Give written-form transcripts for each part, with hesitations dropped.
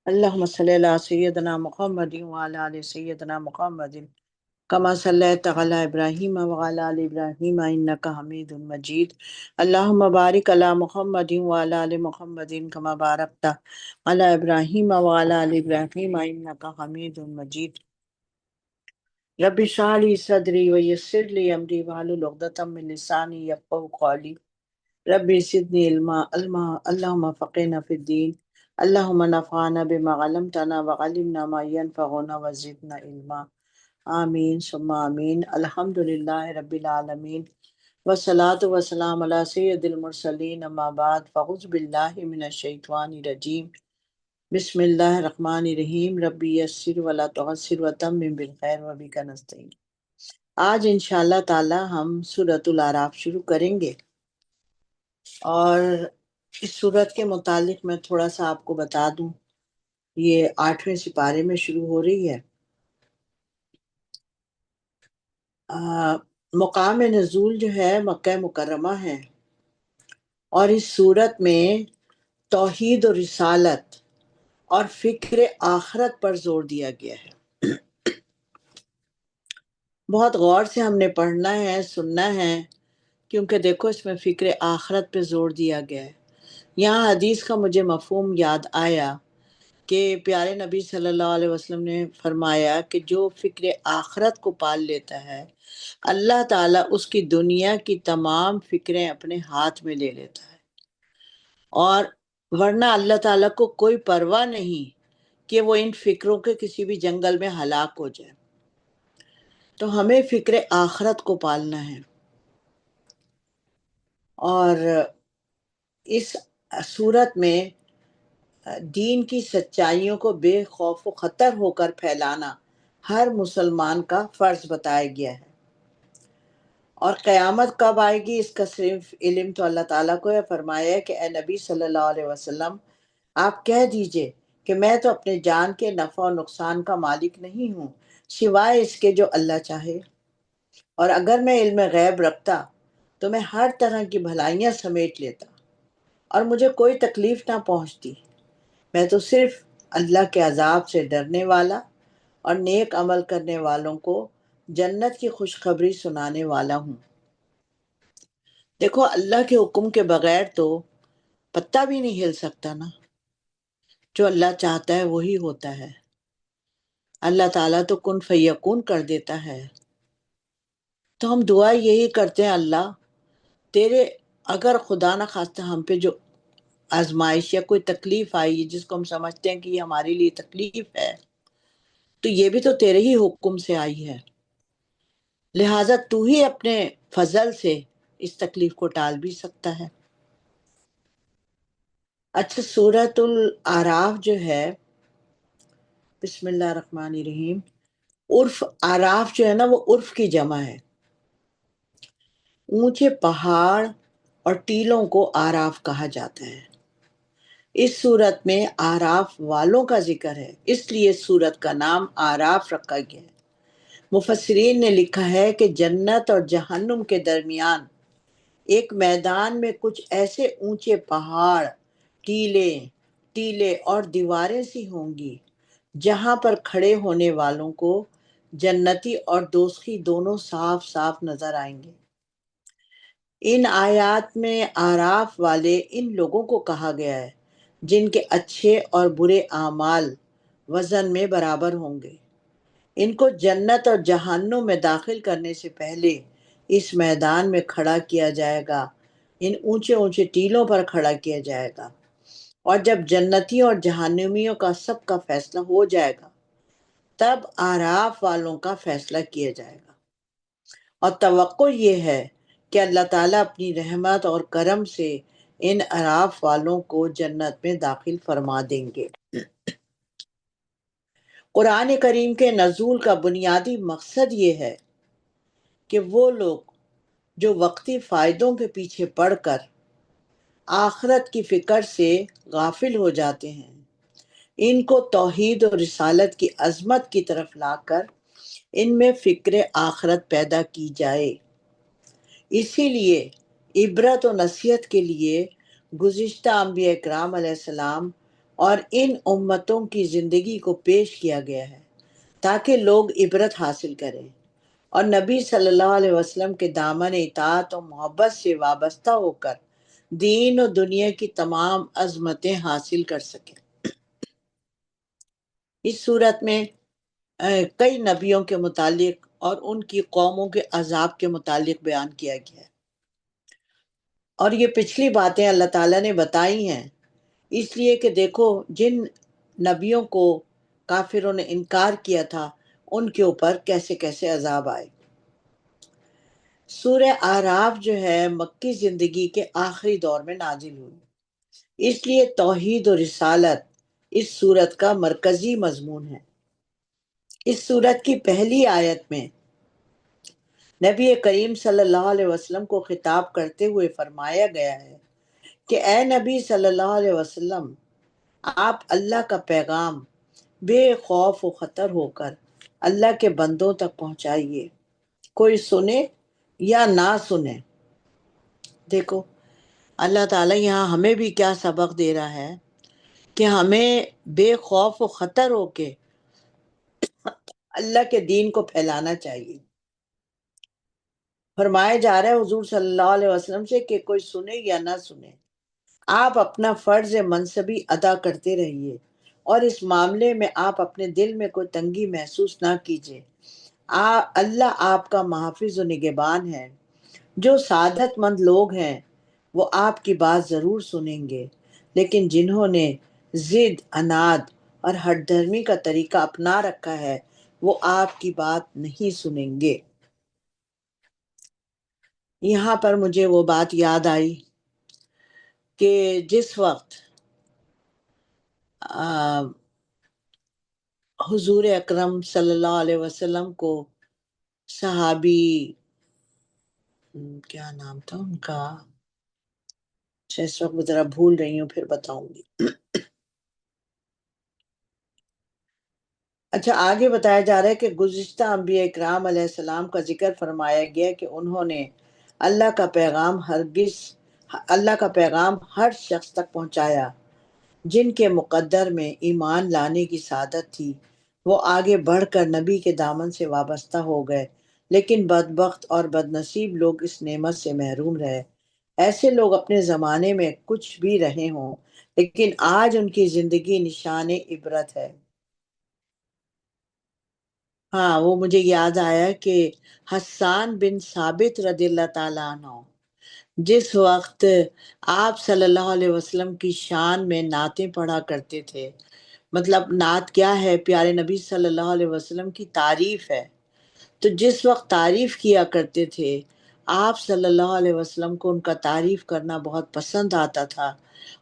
اللهم صل على سيدنا محمد وعلى آل سيدنا محمد كما صليت على إبراهيم وعلى آل إبراهيم إنك حميد مجيد. اللهم بارك على محمد وعلى آل محمد كما باركت على إبراهيم وعلى آل إبراهيم إنك حميد مجيد. رب اشرح لي صدري ويسر لي أمري واحلل عقدة من لساني يفقهوا قولي. ربي زدني علما اللهم فقهنا في الدين. اللهم نفعنا بما علمتنا وعلمنا ما ينفعنا وزدنا علما. آمین ثم آمین. الحمد للہ رب العالمین والصلاة والسلام علی سید المرسلین. اما بعد فاعوذ باللہ من الشیطان الرجیم. بسم اللہ الرحمن الرحیم. ربی یسر ولا تعسر وتمم بالخیر وبک نستعین. آج انشاءاللہ تعالی ہم سورۃ الاعراف شروع کریں گے، اور اس سورت کے متعلق میں تھوڑا سا آپ کو بتا دوں. یہ 8ویں سپارے میں شروع ہو رہی ہے. مقام نزول جو ہے مکہ مکرمہ ہے، اور اس سورت میں توحید و رسالت اور فکر آخرت پر زور دیا گیا ہے. بہت غور سے ہم نے پڑھنا ہے، سننا ہے، کیونکہ دیکھو اس میں فکر آخرت پہ زور دیا گیا ہے. یہاں حدیث کا مجھے مفہوم یاد آیا کہ پیارے نبی صلی اللہ علیہ وسلم نے فرمایا کہ جو فکر آخرت کو پال لیتا ہے، اللہ تعالیٰ اس کی دنیا کی تمام فکریں اپنے ہاتھ میں لے لیتا ہے. اور ورنہ اللہ تعالیٰ کو کوئی پرواہ نہیں کہ وہ ان فکروں کے کسی بھی جنگل میں ہلاک ہو جائے. تو ہمیں فکر آخرت کو پالنا ہے. اور اس صورت میں دین کی سچائیوں کو بے خوف و خطر ہو کر پھیلانا ہر مسلمان کا فرض بتایا گیا ہے. اور قیامت کب آئے گی اس کا صرف علم تو اللہ تعالیٰ کو ہے. فرمایا ہے کہ اے نبی صلی اللہ علیہ وسلم آپ کہہ دیجئے کہ میں تو اپنے جان کے نفع و نقصان کا مالک نہیں ہوں سوائے اس کے جو اللہ چاہے، اور اگر میں علم غیب رکھتا تو میں ہر طرح کی بھلائیاں سمیٹ لیتا اور مجھے کوئی تکلیف نہ پہنچتی. میں تو صرف اللہ کے عذاب سے ڈرنے والا اور نیک عمل کرنے والوں کو جنت کی خوشخبری سنانے والا ہوں. دیکھو اللہ کے حکم کے بغیر تو پتہ بھی نہیں ہل سکتا نا. جو اللہ چاہتا ہے وہی ہوتا ہے. اللہ تعالیٰ تو کن فیکون کر دیتا ہے. تو ہم دعا یہی کرتے ہیں، اللہ تیرے اگر خدا نہ خواستہ ہم پہ جو آزمائش یا کوئی تکلیف آئی جس کو ہم سمجھتے ہیں کہ یہ ہمارے لیے تکلیف ہے، تو یہ بھی تو تیرے ہی حکم سے آئی ہے، لہٰذا تو ہی اپنے فضل سے اس تکلیف کو ٹال بھی سکتا ہے. اچھا، سورۃ الاعراف جو ہے، بسم اللہ الرحمن الرحیم. عرف اعراف جو ہے نا، وہ عرف کی جمع ہے. اونچے پہاڑ اور ٹیلوں کو اعراف کہا جاتا ہے. اس صورت میں اعراف والوں کا ذکر ہے، اس لیے صورت کا نام اعراف رکھا گیا ہے. مفسرین نے لکھا ہے کہ جنت اور جہنم کے درمیان ایک میدان میں کچھ ایسے اونچے پہاڑ، ٹیلے اور دیواریں سی ہوں گی جہاں پر کھڑے ہونے والوں کو جنتی اور دوزخی دونوں صاف صاف نظر آئیں گے. ان آیات میں اعراف والے ان لوگوں کو کہا گیا ہے جن کے اچھے اور برے اعمال وزن میں برابر ہوں گے. ان کو جنت اور جہنم میں داخل کرنے سے پہلے اس میدان میں کھڑا کیا جائے گا، ان اونچے اونچے ٹیلوں پر کھڑا کیا جائے گا، اور جب جنتیوں اور جہنمیوں کا سب کا فیصلہ ہو جائے گا تب اعراف والوں کا فیصلہ کیا جائے گا. اور توقع یہ ہے کہ اللہ تعالیٰ اپنی رحمت اور کرم سے ان اعراف والوں کو جنت میں داخل فرما دیں گے. قرآن کریم کے نزول کا بنیادی مقصد یہ ہے کہ وہ لوگ جو وقتی فائدوں کے پیچھے پڑ کر آخرت کی فکر سے غافل ہو جاتے ہیں، ان کو توحید و رسالت کی عظمت کی طرف لا کر ان میں فکر آخرت پیدا کی جائے. اسی لیے عبرت و نصیحت کے لیے گزشتہ انبیاء اکرام علیہ السلام اور ان امتوں کی زندگی کو پیش کیا گیا ہے تاکہ لوگ عبرت حاصل کریں اور نبی صلی اللہ علیہ وسلم کے دامن اطاعت اور محبت سے وابستہ ہو کر دین اور دنیا کی تمام عظمتیں حاصل کر سکیں۔ اس صورت میں کئی نبیوں کے متعلق اور ان کی قوموں کے عذاب کے متعلق بیان کیا گیا ہے، اور یہ پچھلی باتیں اللہ تعالیٰ نے بتائی ہیں اس لیے کہ دیکھو جن نبیوں کو کافروں نے انکار کیا تھا ان کے اوپر کیسے کیسے عذاب آئے۔ سورہ اعراف جو ہے مکی زندگی کے آخری دور میں نازل ہوئی، اس لیے توحید و رسالت اس سورت کا مرکزی مضمون ہے۔ اس سورت کی پہلی آیت میں نبی کریم صلی اللہ علیہ وسلم کو خطاب کرتے ہوئے فرمایا گیا ہے کہ اے نبی صلی اللہ علیہ وسلم، آپ اللہ کا پیغام بے خوف و خطر ہو کر اللہ کے بندوں تک پہنچائیے، کوئی سنے یا نہ سنے۔ دیکھو اللہ تعالیٰ یہاں ہمیں بھی کیا سبق دے رہا ہے کہ ہمیں بے خوف و خطر ہو کے اللہ کے دین کو پھیلانا چاہیے۔ فرمایا جا رہا ہے حضور صلی اللہ علیہ وسلم سے کہ کوئی سنے یا نہ سنے، آپ اپنا فرض منصبی ادا کرتے رہیے اور اس معاملے میں آپ اپنے دل میں کوئی تنگی محسوس نہ کیجیے۔ اللہ آپ کا محافظ و نگہبان ہے۔ جو سعادت مند لوگ ہیں وہ آپ کی بات ضرور سنیں گے، لیکن جنہوں نے ضد، عناد اور ہٹ دھرمی کا طریقہ اپنا رکھا ہے وہ آپ کی بات نہیں سنیں گے۔ یہاں پر مجھے وہ بات یاد آئی کہ جس وقت حضور اکرم صلی اللہ علیہ وسلم کو صحابی کیا نام تھا ان کا، اس وقت میں ذرا بھول رہی ہوں، پھر بتاؤں گی۔ اچھا آگے بتایا جا رہا ہے کہ گزشتہ انبیاء اکرام علیہ السلام کا ذکر فرمایا گیا کہ انہوں نے اللہ کا پیغام ہر شخص تک پہنچایا۔ جن کے مقدر میں ایمان لانے کی سعادت تھی وہ آگے بڑھ کر نبی کے دامن سے وابستہ ہو گئے، لیکن بدبخت اور بدنصیب لوگ اس نعمت سے محروم رہے۔ ایسے لوگ اپنے زمانے میں کچھ بھی رہے ہوں لیکن آج ان کی زندگی نشان عبرت ہے۔ ہاں وہ مجھے یاد آیا کہ حسان بن ثابت رضی اللہ تعالیٰ عنہ جس وقت آپ صلی اللہ علیہ وسلم کی شان میں نعتیں پڑھا کرتے تھے، مطلب نعت کیا ہے؟ پیارے نبی صلی اللہ علیہ وسلم کی تعریف ہے۔ تو جس وقت تعریف کیا کرتے تھے آپ صلی اللہ علیہ وسلم کو ان کا تعریف کرنا بہت پسند آتا تھا،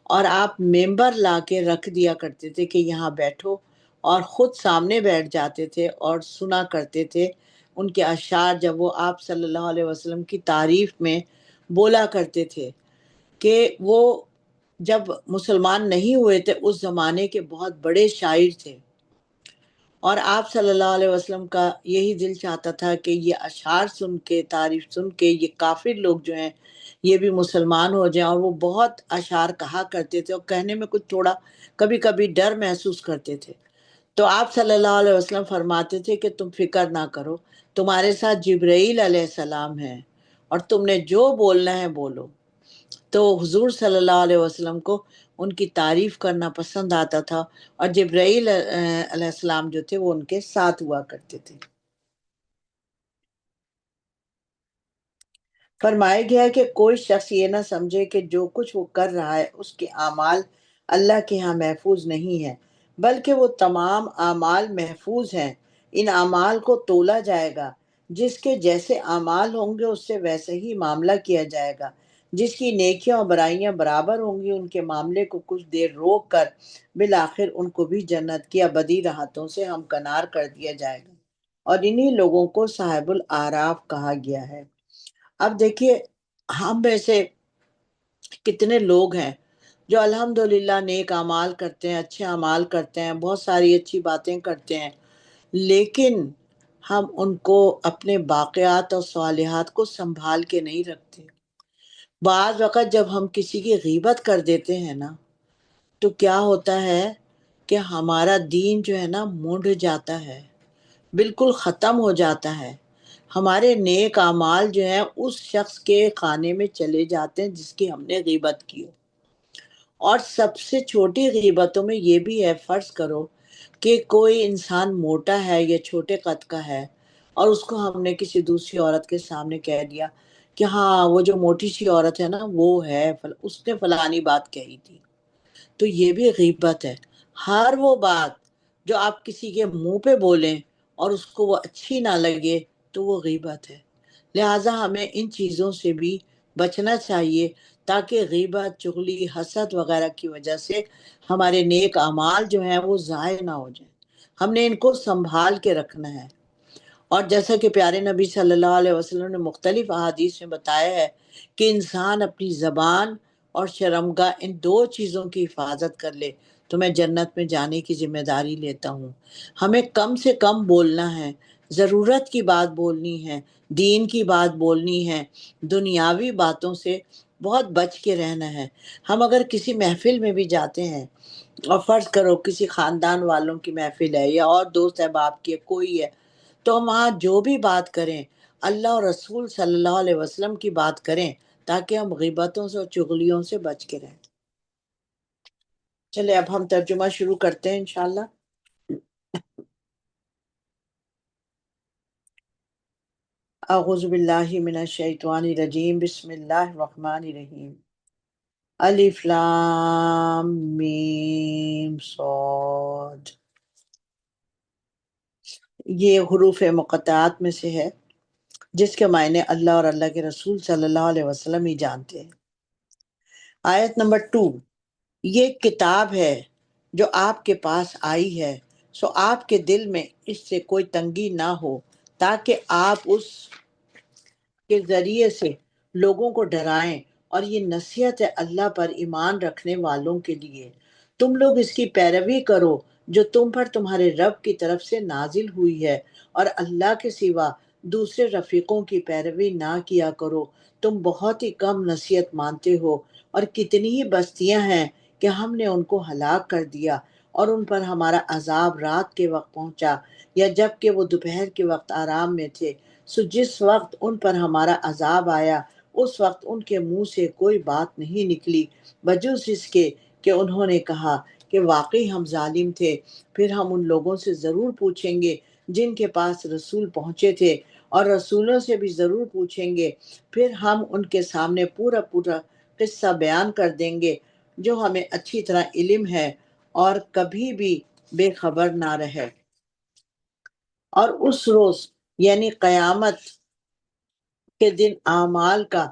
اور آپ ممبر لا کے رکھ دیا کرتے تھے کہ یہاں بیٹھو، اور خود سامنے بیٹھ جاتے تھے اور سنا کرتے تھے ان کے اشعار جب وہ آپ صلی اللہ علیہ وسلم کی تعریف میں بولا کرتے تھے کہ وہ جب مسلمان نہیں ہوئے تھے اس زمانے کے بہت بڑے شاعر تھے، اور آپ صلی اللہ علیہ وسلم کا یہی دل چاہتا تھا کہ یہ اشعار سن کے، تعریف سن کے یہ کافر لوگ جو ہیں یہ بھی مسلمان ہو جائیں، اور وہ بہت اشعار کہا کرتے تھے اور کہنے میں کچھ تھوڑا کبھی کبھی ڈر محسوس کرتے تھے۔ تو آپ صلی اللہ علیہ وسلم فرماتے تھے کہ تم فکر نہ کرو، تمہارے ساتھ جبرائیل علیہ السلام ہیں اور تم نے جو بولنا ہے بولو۔ تو حضور صلی اللہ علیہ وسلم کو ان کی تعریف کرنا پسند آتا تھا، اور جبرائیل علیہ السلام جو تھے وہ ان کے ساتھ ہوا کرتے تھے۔ فرمایا گیا ہے کہ کوئی شخص یہ نہ سمجھے کہ جو کچھ وہ کر رہا ہے اس کے اعمال اللہ کے ہاں محفوظ نہیں ہیں، بلکہ وہ تمام اعمال محفوظ ہیں۔ ان اعمال کو تولا جائے گا، جس کے جیسے اعمال ہوں گے اس سے ویسے ہی معاملہ کیا جائے گا۔ جس کی نیکیاں اور برائیاں برابر ہوں گی ان کے معاملے کو کچھ دیر روک کر بالآخر ان کو بھی جنت کی ابدی راحتوں سے ہمکنار کر دیا جائے گا، اور انہی لوگوں کو صاحب الاعراف کہا گیا ہے۔ اب دیکھیے ہم میں سے کتنے لوگ ہیں جو الحمدللہ نیک اعمال کرتے ہیں، اچھے اعمال کرتے ہیں، بہت ساری اچھی باتیں کرتے ہیں، لیکن ہم ان کو اپنے باقیات اور صالحات کو سنبھال کے نہیں رکھتے۔ بعض وقت جب ہم کسی کی غیبت کر دیتے ہیں نا تو کیا ہوتا ہے کہ ہمارا دین جو ہے نا مونڈ جاتا ہے، بالکل ختم ہو جاتا ہے۔ ہمارے نیک اعمال جو ہیں اس شخص کے خانے میں چلے جاتے ہیں جس کی ہم نے غیبت کی ہو۔ اور سب سے چھوٹی غیبتوں میں یہ بھی ہے، فرض کرو کہ کوئی انسان موٹا ہے یا چھوٹے قد کا ہے، اور اس کو ہم نے کسی دوسری عورت کے سامنے کہہ دیا کہ ہاں وہ جو موٹی سی عورت ہے نا وہ ہے اس نے فلانی بات کہی تھی، تو یہ بھی غیبت ہے۔ ہر وہ بات جو آپ کسی کے منہ پہ بولیں اور اس کو وہ اچھی نہ لگے تو وہ غیبت ہے۔ لہٰذا ہمیں ان چیزوں سے بھی بچنا چاہیے تاکہ غیبت، چغلی، حسد وغیرہ کی وجہ سے ہمارے نیک اعمال جو ہیں وہ ضائع نہ ہو جائیں۔ ہم نے ان کو سنبھال کے رکھنا ہے۔ اور جیسا کہ پیارے نبی صلی اللہ علیہ وسلم نے مختلف احادیث میں بتایا ہے کہ انسان اپنی زبان اور شرمگاہ ان دو چیزوں کی حفاظت کر لے تو میں جنت میں جانے کی ذمہ داری لیتا ہوں۔ ہمیں کم سے کم بولنا ہے، ضرورت کی بات بولنی ہے، دین کی بات بولنی ہے، دنیاوی باتوں سے بہت بچ کے رہنا ہے۔ ہم اگر کسی محفل میں بھی جاتے ہیں، اور فرض کرو کسی خاندان والوں کی محفل ہے یا اور دوست احباب کی کوئی ہے، تو ہم وہاں جو بھی بات کریں اللہ اور رسول صلی اللہ علیہ وسلم کی بات کریں تاکہ ہم غیبتوں سے اور چغلیوں سے بچ کے رہیں۔ چلے اب ہم ترجمہ شروع کرتے ہیں انشاءاللہ۔ اعوذ باللہ من الشیطان الرجیم، بسم اللہ الرحمن الرحیم۔ الف لام میم صاد، یہ حروف مقطعات میں سے ہے جس کے معنی اللہ اور اللہ کے رسول صلی اللہ علیہ وسلم ہی جانتے ہیں۔ آیت نمبر 2، یہ کتاب ہے جو آپ کے پاس آئی ہے، سو آپ کے دل میں اس سے کوئی تنگی نہ ہو تاکہ آپ اس کے ذریعے سے لوگوں کو ڈرائیں، اور یہ نصیحت ہے اللہ پر ایمان رکھنے والوں کے لیے۔ تم لوگ اس کی پیروی کرو جو تم پر تمہارے رب کی طرف سے نازل ہوئی ہے، اور اللہ کے سوا دوسرے رفیقوں کی پیروی نہ کیا کرو، تم بہت ہی کم نصیحت مانتے ہو۔ اور کتنی ہی بستیاں ہیں کہ ہم نے ان کو ہلاک کر دیا، اور ان پر ہمارا عذاب رات کے وقت پہنچا یا جب کہ وہ دوپہر کے وقت آرام میں تھے، سو جس وقت ان پر ہمارا عذاب آیا اس وقت ان کے منہ سے کوئی بات نہیں نکلی بجز اس کے کہ انہوں نے کہا کہ واقعی ہم ظالم تھے۔ پھر ہم ان لوگوں سے ضرور پوچھیں گے جن کے پاس رسول پہنچے تھے، اور رسولوں سے بھی ضرور پوچھیں گے، پھر ہم ان کے سامنے پورا پورا قصہ بیان کر دیں گے جو ہمیں اچھی طرح علم ہے، اور کبھی بھی بے خبر نہ رہے۔ اور اس روز یعنی قیامت کے دن اعمال کا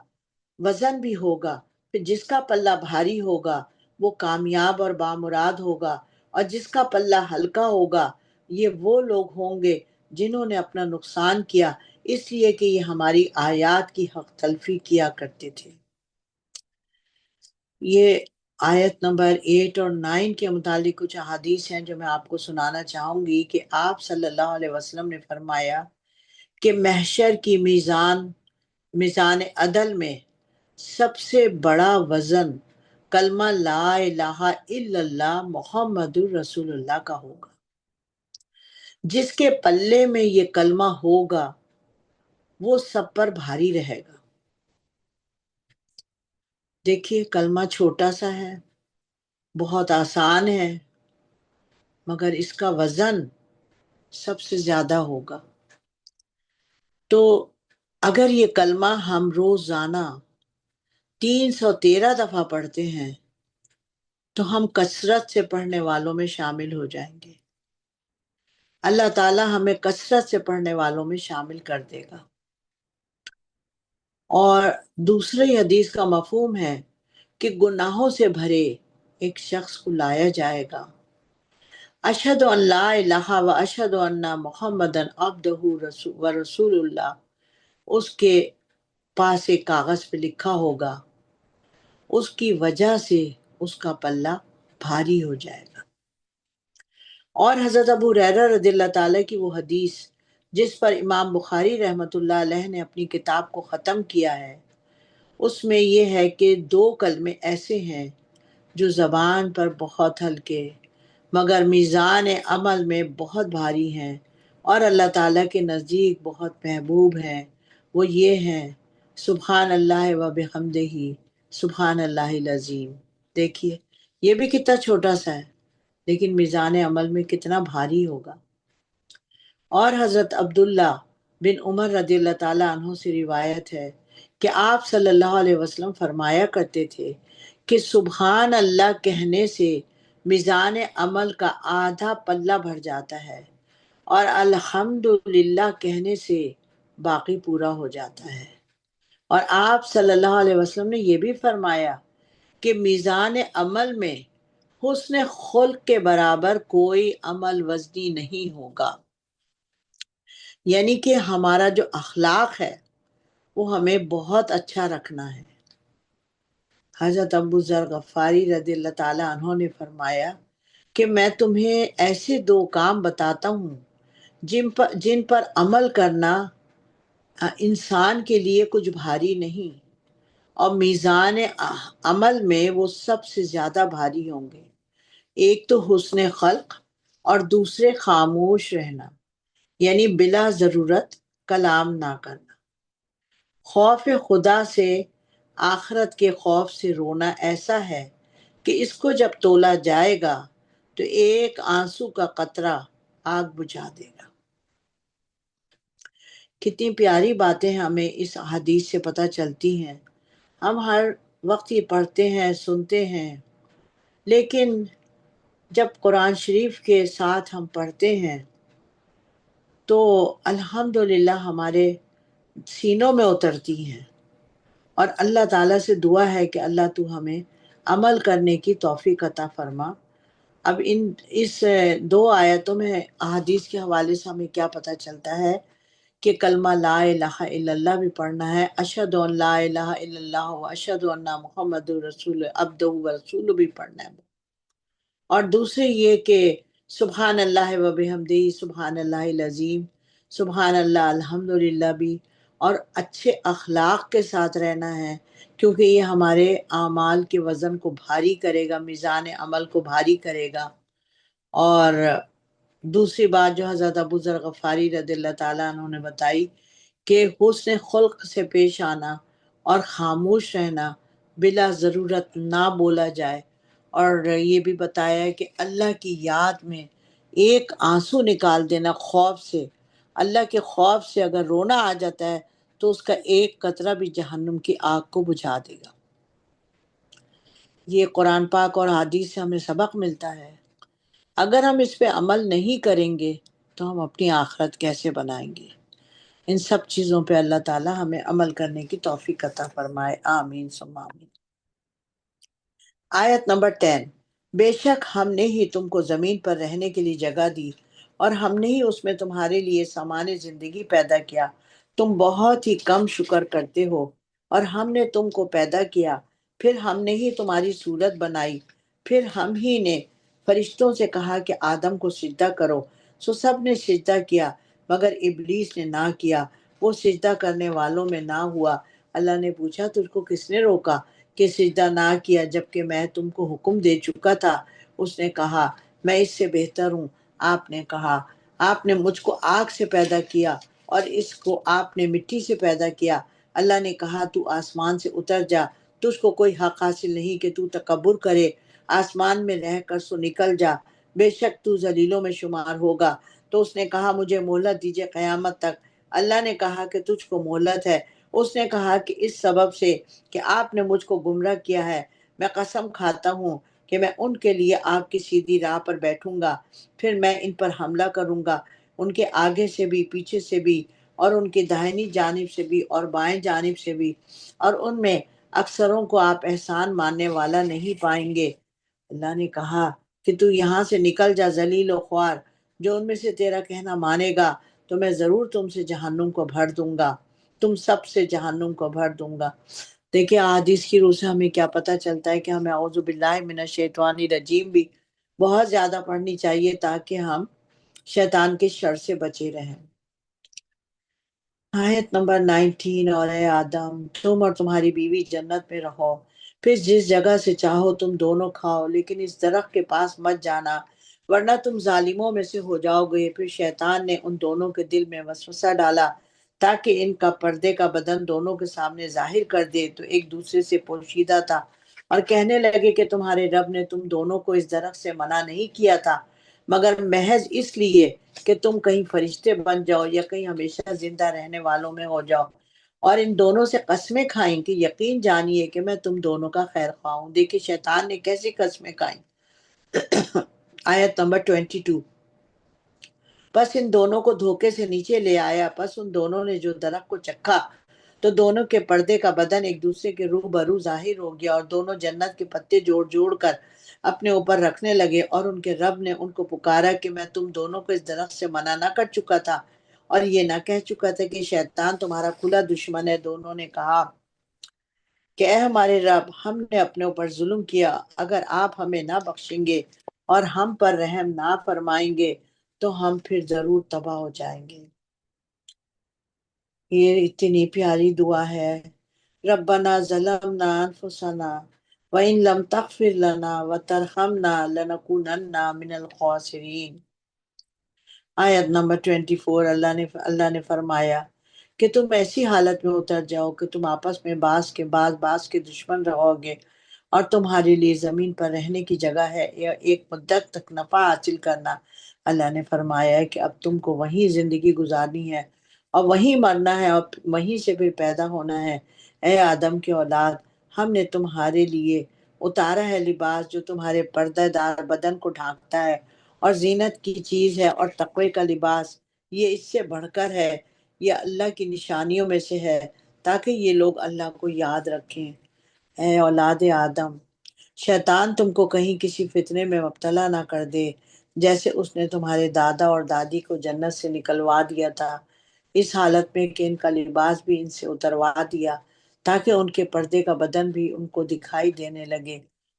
وزن بھی ہوگا، پھر جس کا پلہ بھاری ہوگا وہ کامیاب اور بامراد ہوگا، اور جس کا پلہ ہلکا ہوگا یہ وہ لوگ ہوں گے جنہوں نے اپنا نقصان کیا اس لیے کہ یہ ہماری آیات کی حق تلفی کیا کرتے تھے۔ یہ آیت نمبر 8 اور 9 کے متعلق کچھ احادیث ہیں جو میں آپ کو سنانا چاہوں گی کہ آپ صلی اللہ علیہ وسلم نے فرمایا کہ محشر کی میزان عدل میں سب سے بڑا وزن کلمہ لا الہ الا اللہ محمد الرسول اللہ کا ہوگا۔ جس کے پلے میں یہ کلمہ ہوگا وہ سب پر بھاری رہے گا۔ دیکھیے کلمہ چھوٹا سا ہے، بہت آسان ہے، مگر اس کا وزن سب سے زیادہ ہوگا۔ تو اگر یہ کلمہ ہم روزانہ 313 دفعہ پڑھتے ہیں تو ہم کثرت سے پڑھنے والوں میں شامل ہو جائیں گے۔ اللہ تعالی ہمیں کثرت سے پڑھنے والوں میں شامل کر دے گا۔ اور دوسری حدیث کا مفہوم ہے کہ گناہوں سے بھرے ایک شخص کو لایا جائے گا، اشہد ان لا الہ و اشہد ان محمدن عبدہ و رسول اللہ، اس کے پاس ایک کاغذ پہ لکھا ہوگا، اس کی وجہ سے اس کا پلہ بھاری ہو جائے گا۔ اور حضرت ابو ہریرہ رضی اللہ تعالیٰ کی وہ حدیث جس پر امام بخاری رحمۃ اللہ علیہ نے اپنی کتاب کو ختم کیا ہے، اس میں یہ ہے کہ 2 کلمے ایسے ہیں جو زبان پر بہت ہلکے مگر میزان عمل میں بہت بھاری ہیں اور اللہ تعالیٰ کے نزدیک بہت محبوب ہیں، وہ یہ ہیں: سبحان اللہ و بحمدہ، سبحان اللہ العظیم۔ دیکھیے یہ بھی کتنا چھوٹا سا ہے لیکن میزان عمل میں کتنا بھاری ہوگا۔ اور حضرت عبداللہ بن عمر رضی اللہ تعالیٰ عنہ سے روایت ہے کہ آپ صلی اللہ علیہ وسلم فرمایا کرتے تھے کہ سبحان اللہ کہنے سے میزان عمل کا آدھا پلہ بھر جاتا ہے اور الحمدللہ کہنے سے باقی پورا ہو جاتا ہے۔ اور آپ صلی اللہ علیہ وسلم نے یہ بھی فرمایا کہ میزان عمل میں حسن خلق کے برابر کوئی عمل وزنی نہیں ہوگا، یعنی کہ ہمارا جو اخلاق ہے وہ ہمیں بہت اچھا رکھنا ہے۔ حضرت ابو ذر غفاری رضی اللہ تعالیٰ عنہ نے فرمایا کہ میں تمہیں ایسے دو کام بتاتا ہوں جن پر عمل کرنا انسان کے لیے کچھ بھاری نہیں، اور میزان عمل میں وہ سب سے زیادہ بھاری ہوں گے۔ ایک تو حسن خلق اور دوسرے خاموش رہنا، یعنی بلا ضرورت کلام نہ کرنا۔ خوف خدا سے آخرت کے خوف سے رونا ایسا ہے کہ اس کو جب تولا جائے گا تو ایک آنسو کا قطرہ آگ بجھا دے گا۔ کتنی پیاری باتیں ہمیں اس حدیث سے پتہ چلتی ہیں۔ ہم ہر وقت یہ پڑھتے ہیں، سنتے ہیں، لیکن جب قرآن شریف کے ساتھ ہم پڑھتے ہیں تو الحمدللہ ہمارے سینوں میں اترتی ہیں، اور اللہ تعالیٰ سے دعا ہے کہ اللہ تو ہمیں عمل کرنے کی توفیق عطا فرما۔ اب اس دو آیتوں میں احادیث کے حوالے سے ہمیں کیا پتہ چلتا ہے کہ کلمہ لا الہ الا اللہ بھی پڑھنا ہے، اشہد ان لا الہ الا اللہ و اشہد ان محمد رسول عبدہ و رسول بھی پڑھنا ہے، اور دوسرے یہ کہ سبحان اللہ و بحمدہ، سبحان اللہ العظیم، سبحان اللہ الحمدللہ بھی، اور اچھے اخلاق کے ساتھ رہنا ہے، کیونکہ یہ ہمارے اعمال کے وزن کو بھاری کرے گا، میزان عمل کو بھاری کرے گا۔ اور دوسری بات جو حضرت ابو ذر غفاری رضی اللہ تعالیٰ عنہ نے بتائی کہ حسن خلق سے پیش آنا اور خاموش رہنا، بلا ضرورت نہ بولا جائے، اور یہ بھی بتایا کہ اللہ کی یاد میں ایک آنسو نکال دینا خوف سے، اللہ کے خوف سے اگر رونا آ جاتا ہے تو اس کا ایک قطرہ بھی جہنم کی آگ کو بجھا دے گا۔ یہ قرآن پاک اور حدیث سے ہمیں سبق ملتا ہے۔ اگر ہم اس پہ عمل نہیں کریں گے تو ہم اپنی آخرت کیسے بنائیں گے؟ ان سب چیزوں پہ اللہ تعالیٰ ہمیں عمل کرنے کی توفیق عطا فرمائے، آمین ثم آمین۔ آیت نمبر 10، بے شک ہم نے ہی تم کو زمین پر رہنے کے لیے جگہ دی اور ہم نے ہی اس میں تمہارے لیے سامان زندگی پیدا کیا، تم بہت ہی کم شکر کرتے ہو۔ اور ہم نے تم کو پیدا کیا، پھر ہم نے ہی تمہاری صورت بنائی، پھر ہم ہی نے فرشتوں سے کہا کہ آدم کو سجدہ کرو، سو سب نے سجدہ کیا مگر ابلیس نے نہ کیا، وہ سجدہ کرنے والوں میں نہ ہوا۔ اللہ نے پوچھا تجھ کو کس نے روکا کہ سجدہ نہ کیا جبکہ میں تم کو حکم دے چکا تھا؟ اس نے کہا میں اس سے بہتر ہوں۔ آپ نے کہا آپ نے مجھ کو آگ سے پیدا کیا اور اس کو آپ نے مٹی سے پیدا کیا۔ اللہ نے کہا تو آسمان سے اتر جا، تجھ کو کوئی حق حاصل نہیں کہ تو تکبر کرے، آسمان میں رہ کر سو نکل جا، بے شک تو ذلیلوں میں شمار ہوگا۔ تو اس نے کہا مجھے مہلت دیجئے قیامت تک۔ اللہ نے کہا کہ تجھ کو مہلت ہے۔ اس نے کہا کہ اس سبب سے کہ آپ نے مجھ کو گمراہ کیا ہے، میں قسم کھاتا ہوں کہ میں ان کے لیے آپ کی سیدھی راہ پر بیٹھوں گا، پھر میں ان پر حملہ کروں گا، ان کے آگے سے بھی، پیچھے سے بھی، اور ان کی داہنی جانب سے بھی اور بائیں جانب سے بھی، اور ان میں اکثروں کو آپ احسان ماننے والا نہیں پائیں گے۔ اللہ نے کہا کہ تو یہاں سے نکل جا ذلیل و خوار، جو ان میں سے تیرا کہنا مانے گا تو میں ضرور تم سے جہنم کو بھر دوں گا، تم سب سے جہنم کو بھر دوں گا۔ دیکھیں حدیث کی روح سے ہمیں کیا پتہ چلتا ہے کہ ہمیں اعوذ باللہ من الشیطان الرجیم بھی بہت زیادہ پڑھنی چاہیے تاکہ ہم شیطان کے شر سے بچے رہیں۔ آیت نمبر 19، اور اے آدم تم اور تمہاری بیوی جنت میں رہو، پھر جس جگہ سے چاہو تم دونوں کھاؤ، لیکن اس درخت کے پاس مت جانا ورنہ تم ظالموں میں سے ہو جاؤ گے۔ پھر شیطان نے ان دونوں کے دل میں وسوسہ ڈالا تاکہ ان کا پردے کا بدن دونوں کے سامنے ظاہر کر دے، تو ایک دوسرے سے پوشیدہ تھا، اور کہنے لگے کہ تمہارے رب نے تم دونوں کو اس درخت سے منع نہیں کیا تھا مگر محض اس لیے کہ تم کہیں فرشتے بن جاؤ یا کہیں ہمیشہ زندہ رہنے والوں میں ہو جاؤ۔ اور ان دونوں سے قسمیں کھائیں کہ یقین جانیے کہ میں تم دونوں کا خیر خواہ ہوں۔ دیکھیے شیطان نے کیسی قسمیں کھائیں۔ آیت نمبر 22۔ پس ان دونوں کو دھوکے سے نیچے لے آیا، پس ان دونوں نے جو درخت کو چکھا تو دونوں کے پردے کا بدن ایک دوسرے کے روبرو ظاہر ہو گیا، اور دونوں جنت کے پتے جوڑ جوڑ کر اپنے اوپر رکھنے لگے، اور ان کے رب نے ان کو پکارا کہ میں تم دونوں کو اس درخت سے منع نہ کر چکا تھا اور یہ نہ کہہ چکا تھا کہ شیطان تمہارا کھلا دشمن ہے۔ دونوں نے کہا کہ اے ہمارے رب، ہم نے اپنے اوپر ظلم کیا، اگر آپ ہمیں نہ بخشیں گے اور ہم پر رحم نہ فرمائیں گے تو ہم پھر ضرور تباہ ہو جائیں گے۔ یہ اتنی پیاری دعا ہے۔ ربنا ظلمنا انفسنا وان لم تغفر لنا وترحمنا لنکونن من الخاسرین۔ آیت نمبر 24۔ اللہ نے فرمایا کہ تم ایسی حالت میں اتر جاؤ کہ تم آپس میں بعض کے دشمن رہو گے، اور تمہارے لیے زمین پر رہنے کی جگہ ہے یا ایک مدت تک نفع حاصل کرنا۔ اللہ نے فرمایا ہے کہ اب تم کو وہیں زندگی گزارنی ہے اور وہیں مرنا ہے اور وہیں سے پھر پیدا ہونا ہے۔ اے آدم کے اولاد، ہم نے تمہارے لیے اتارا ہے لباس جو تمہارے پردہ دار بدن کو ڈھانکتا ہے اور زینت کی چیز ہے، اور تقوی کا لباس یہ اس سے بڑھ کر ہے، یہ اللہ کی نشانیوں میں سے ہے تاکہ یہ لوگ اللہ کو یاد رکھیں۔ اے اولاد آدم، شیطان تم کو کہیں کسی فتنے میں مبتلا نہ کر دے جیسے اس نے تمہارے دادا اور دادی کو جنت سے نکلوا دیا تھا، اس حالت میں کہ ان کا لباس بھی ان سے اتروا دیا تاکہ ان کے پردے کا بدن بھی ان کو دکھائی دینے لگے،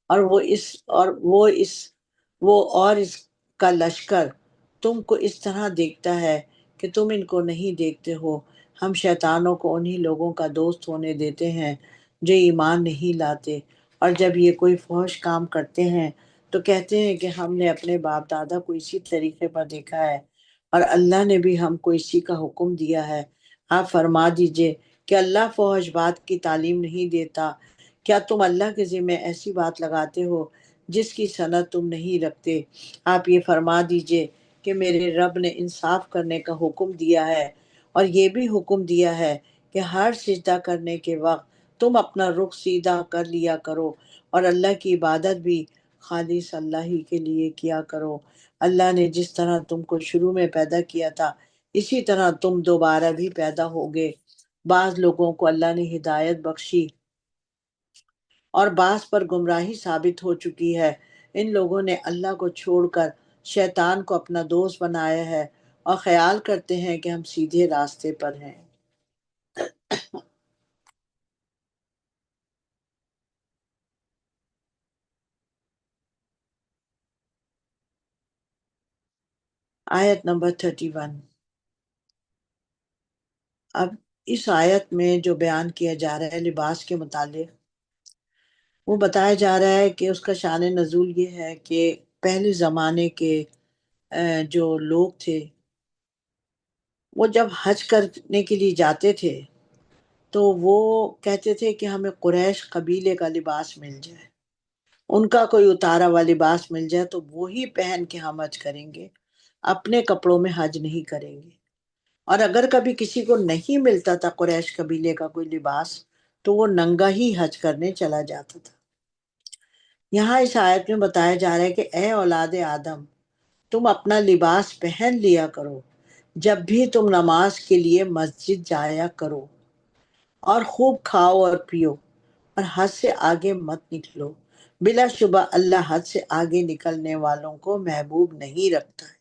اور اس کا لشکر تم کو اس طرح دیکھتا ہے کہ تم ان کو نہیں دیکھتے ہو۔ ہم شیطانوں کو انہی لوگوں کا دوست ہونے دیتے ہیں جو ایمان نہیں لاتے، اور جب یہ کوئی فحش کام کرتے ہیں تو کہتے ہیں کہ ہم نے اپنے باپ دادا کو اسی طریقے پر دیکھا ہے اور اللہ نے بھی ہم کو اسی کا حکم دیا ہے۔ آپ فرما دیجئے کہ اللہ فحش بات کی تعلیم نہیں دیتا۔ کیا تم اللہ کے ذمہ ایسی بات لگاتے ہو جس کی سند تم نہیں رکھتے؟ آپ یہ فرما دیجئے کہ میرے رب نے انصاف کرنے کا حکم دیا ہے، اور یہ بھی حکم دیا ہے کہ ہر سجدہ کرنے کے وقت تم اپنا رخ سیدھا کر لیا کرو، اور اللہ کی عبادت بھی خالص اللہ ہی کے لیے کیا کرو۔ اللہ نے جس طرح تم کو شروع میں پیدا کیا تھا اسی طرح تم دوبارہ بھی پیدا ہوگے۔ بعض لوگوں کو اللہ نے ہدایت بخشی اور بعض پر گمراہی ثابت ہو چکی ہے۔ ان لوگوں نے اللہ کو چھوڑ کر شیطان کو اپنا دوست بنایا ہے اور خیال کرتے ہیں کہ ہم سیدھے راستے پر ہیں۔ آیت نمبر 31۔ اب اس آیت میں جو بیان کیا جا رہا ہے لباس کے متعلق، وہ بتایا جا رہا ہے کہ اس کا شان نزول یہ ہے کہ پہلے زمانے کے جو لوگ تھے وہ جب حج کرنے کے لیے جاتے تھے تو وہ کہتے تھے کہ ہمیں قریش قبیلے کا لباس مل جائے، ان کا کوئی اتارا ہوا لباس مل جائے تو وہی پہن کے ہم حج کریں گے، اپنے کپڑوں میں حج نہیں کریں گے۔ اور اگر کبھی کسی کو نہیں ملتا تھا قریش قبیلے کا کوئی لباس تو وہ ننگا ہی حج کرنے چلا جاتا تھا۔ یہاں اس آیت میں بتایا جا رہا ہے کہ اے اولاد آدم، تم اپنا لباس پہن لیا کرو جب بھی تم نماز کے لیے مسجد جایا کرو، اور خوب کھاؤ اور پیو اور حد سے آگے مت نکلو، بلا شبہ اللہ حد سے آگے نکلنے والوں کو محبوب نہیں رکھتا ہے۔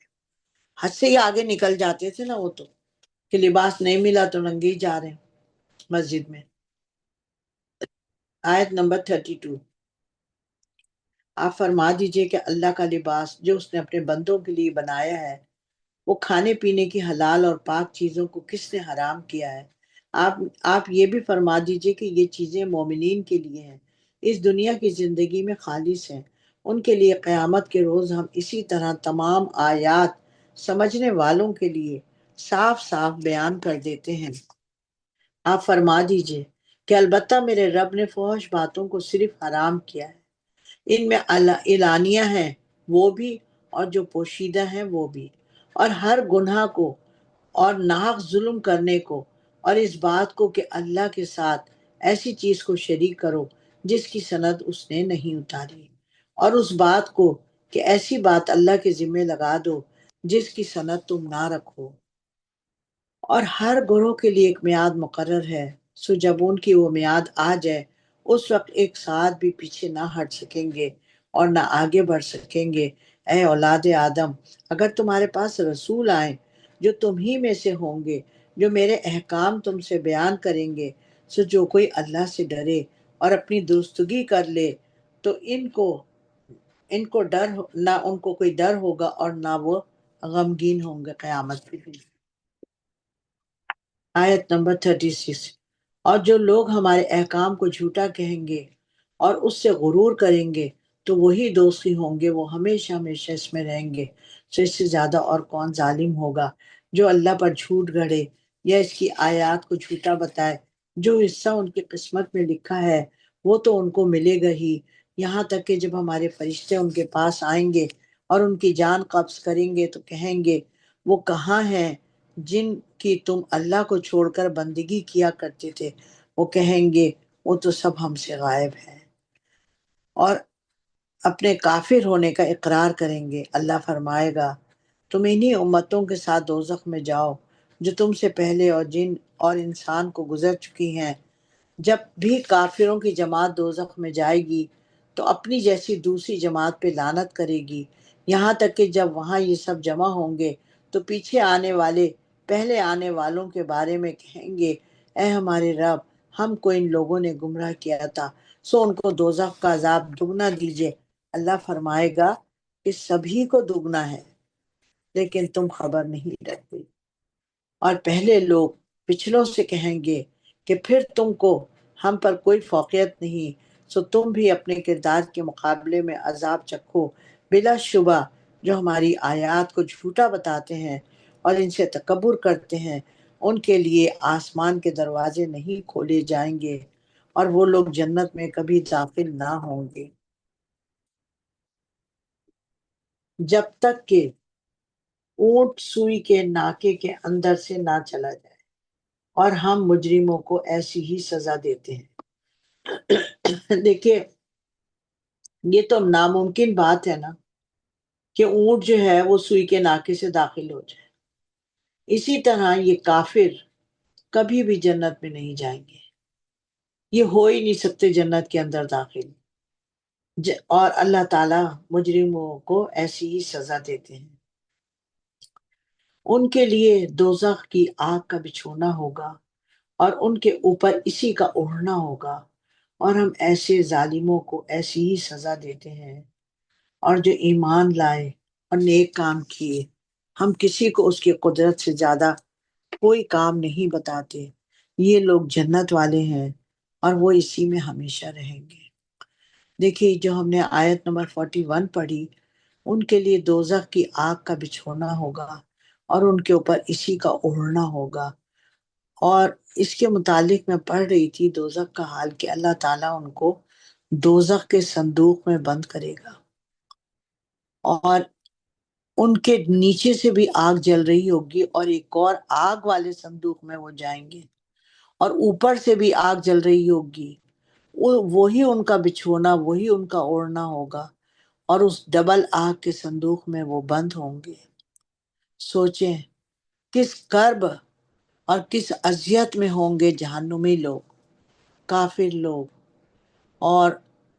حد سے ہی آگے نکل جاتے تھے نا وہ تو، کہ لباس نہیں ملا تو ننگے ہی جا رہے ہیں مسجد میں۔ آیت نمبر 32۔ آپ فرما دیجئے کہ اللہ کا لباس جو اس نے اپنے بندوں کے لیے بنایا ہے، وہ کھانے پینے کی حلال اور پاک چیزوں کو کس نے حرام کیا ہے؟ آپ یہ بھی فرما دیجئے کہ یہ چیزیں مومنین کے لیے ہیں، اس دنیا کی زندگی میں خالص ہیں، ان کے لیے قیامت کے روز ہم اسی طرح تمام آیات سمجھنے والوں کے لیے صاف صاف بیان کر دیتے ہیں۔ آپ فرما دیجئے کہ البتہ میرے رب نے فحش باتوں کو صرف حرام کیا ہے، ان میں اعلانیہ ہیں وہ بھی، اور جو پوشیدہ ہیں وہ بھی، اور ہر گناہ کو اور ناحق ظلم کرنے کو، اور اس بات کو کہ اللہ کے ساتھ ایسی چیز کو شریک کرو جس کی سند اس نے نہیں اتاری، اور اس بات کو کہ ایسی بات اللہ کے ذمہ لگا دو جس کی سند تم نہ رکھو۔ اور ہر گروہ کے لیے ایک میعاد مقرر ہے، سو جب ان کی وہ میعاد آ جائے اس وقت ایک ساتھ بھی پیچھے نہ ہٹ سکیں گے اور نہ آگے بڑھ سکیں گے۔ اے اولاد آدم، اگر تمہارے پاس رسول آئیں جو تم ہی میں سے ہوں گے، جو میرے احکام تم سے بیان کریں گے، سو جو کوئی اللہ سے ڈرے اور اپنی درستگی کر لے تو ان کو نہ ان کو کوئی ڈر ہوگا اور نہ وہ غمگین ہوں گے قیامت کے دن۔ آیت نمبر 36۔ اور جو لوگ ہمارے احکام کو جھوٹا کہیں گے اور اس سے غرور کریں گے تو وہی دوزخی ہوں گے، وہ ہمیشہ ہمیشہ اس میں رہیں گے۔ سو اس سے زیادہ اور کون ظالم ہوگا جو اللہ پر جھوٹ گھڑے یا اس کی آیات کو جھوٹا بتائے۔ جو حصہ ان کی قسمت میں لکھا ہے وہ تو ان کو ملے گا ہی، یہاں تک کہ جب ہمارے فرشتے ان کے پاس آئیں گے اور ان کی جان قبض کریں گے تو کہیں گے وہ کہاں ہیں جن کی تم اللہ کو چھوڑ کر بندگی کیا کرتے تھے؟ وہ کہیں گے وہ تو سب ہم سے غائب ہے، اور اپنے کافر ہونے کا اقرار کریں گے۔ اللہ فرمائے گا تم انہی امتوں کے ساتھ دوزخ میں جاؤ جو تم سے پہلے اور جن اور انسان کو گزر چکی ہیں۔ جب بھی کافروں کی جماعت دوزخ میں جائے گی تو اپنی جیسی دوسری جماعت پہ لعنت کرے گی، یہاں تک کہ جب وہاں یہ سب جمع ہوں گے تو پیچھے آنے والے پہلے آنے والوں کے بارے میں کہیں گے اے ہمارے رب، ہم کو ان لوگوں نے گمراہ کیا تھا، سو ان کو دوزخ کا عذاب دگنا دیجئے۔ اللہ فرمائے گا کہ سبھی کو دگنا ہے لیکن تم خبر نہیں رکھتے۔ اور پہلے لوگ پچھلوں سے کہیں گے کہ پھر تم کو ہم پر کوئی فوقیت نہیں، سو تم بھی اپنے کردار کے مقابلے میں عذاب چکھو۔ بلا شبہ جو ہماری آیات کو جھوٹا بتاتے ہیں اور ان سے تکبر کرتے ہیں ان کے لیے آسمان کے دروازے نہیں کھولے جائیں گے اور وہ لوگ جنت میں کبھی داخل نہ ہوں گے جب تک کہ اونٹ سوئی کے ناکے کے اندر سے نہ چلا جائے، اور ہم مجرموں کو ایسی ہی سزا دیتے ہیں۔ دیکھیے یہ تو ناممکن بات ہے نا کہ اونٹ جو ہے وہ سوئی کے ناکے سے داخل ہو جائے، اسی طرح یہ کافر کبھی بھی جنت میں نہیں جائیں گے، یہ ہو ہی نہیں سکتے جنت کے اندر داخل، اور اللہ تعالی مجرموں کو ایسی ہی سزا دیتے ہیں۔ ان کے لیے دوزخ کی آگ کا بچھونا ہوگا اور ان کے اوپر اسی کا اوڑھنا ہوگا، اور ہم ایسے ظالموں کو ایسی ہی سزا دیتے ہیں۔ اور جو ایمان لائے اور نیک کام کیے، ہم کسی کو اس کی قدرت سے زیادہ کوئی کام نہیں بتاتے، یہ لوگ جنت والے ہیں اور وہ اسی میں ہمیشہ رہیں گے۔ دیکھیے جو ہم نے آیت نمبر 41 پڑھی، ان کے لیے دوزخ کی آگ کا بچھونا ہوگا اور ان کے اوپر اسی کا اوڑھنا ہوگا۔ اور اس کے متعلق میں پڑھ رہی تھی دوزخ کا حال کہ اللہ تعالیٰ ان کو دوزخ کے صندوق میں بند کرے گا، اور ان کے نیچے سے بھی آگ جل رہی ہوگی اور ایک اور آگ والے صندوق میں وہ جائیں گے، اور اوپر سے بھی آگ جل رہی ہوگی، وہی ان کا بچھونا، وہی ان کا اوڑھنا ہوگا، اور اس ڈبل آگ کے صندوق میں وہ بند ہوں گے۔ سوچیں کس کرب اور کس اذیت میں ہوں گے جہنمی لوگ، کافر لوگ، اور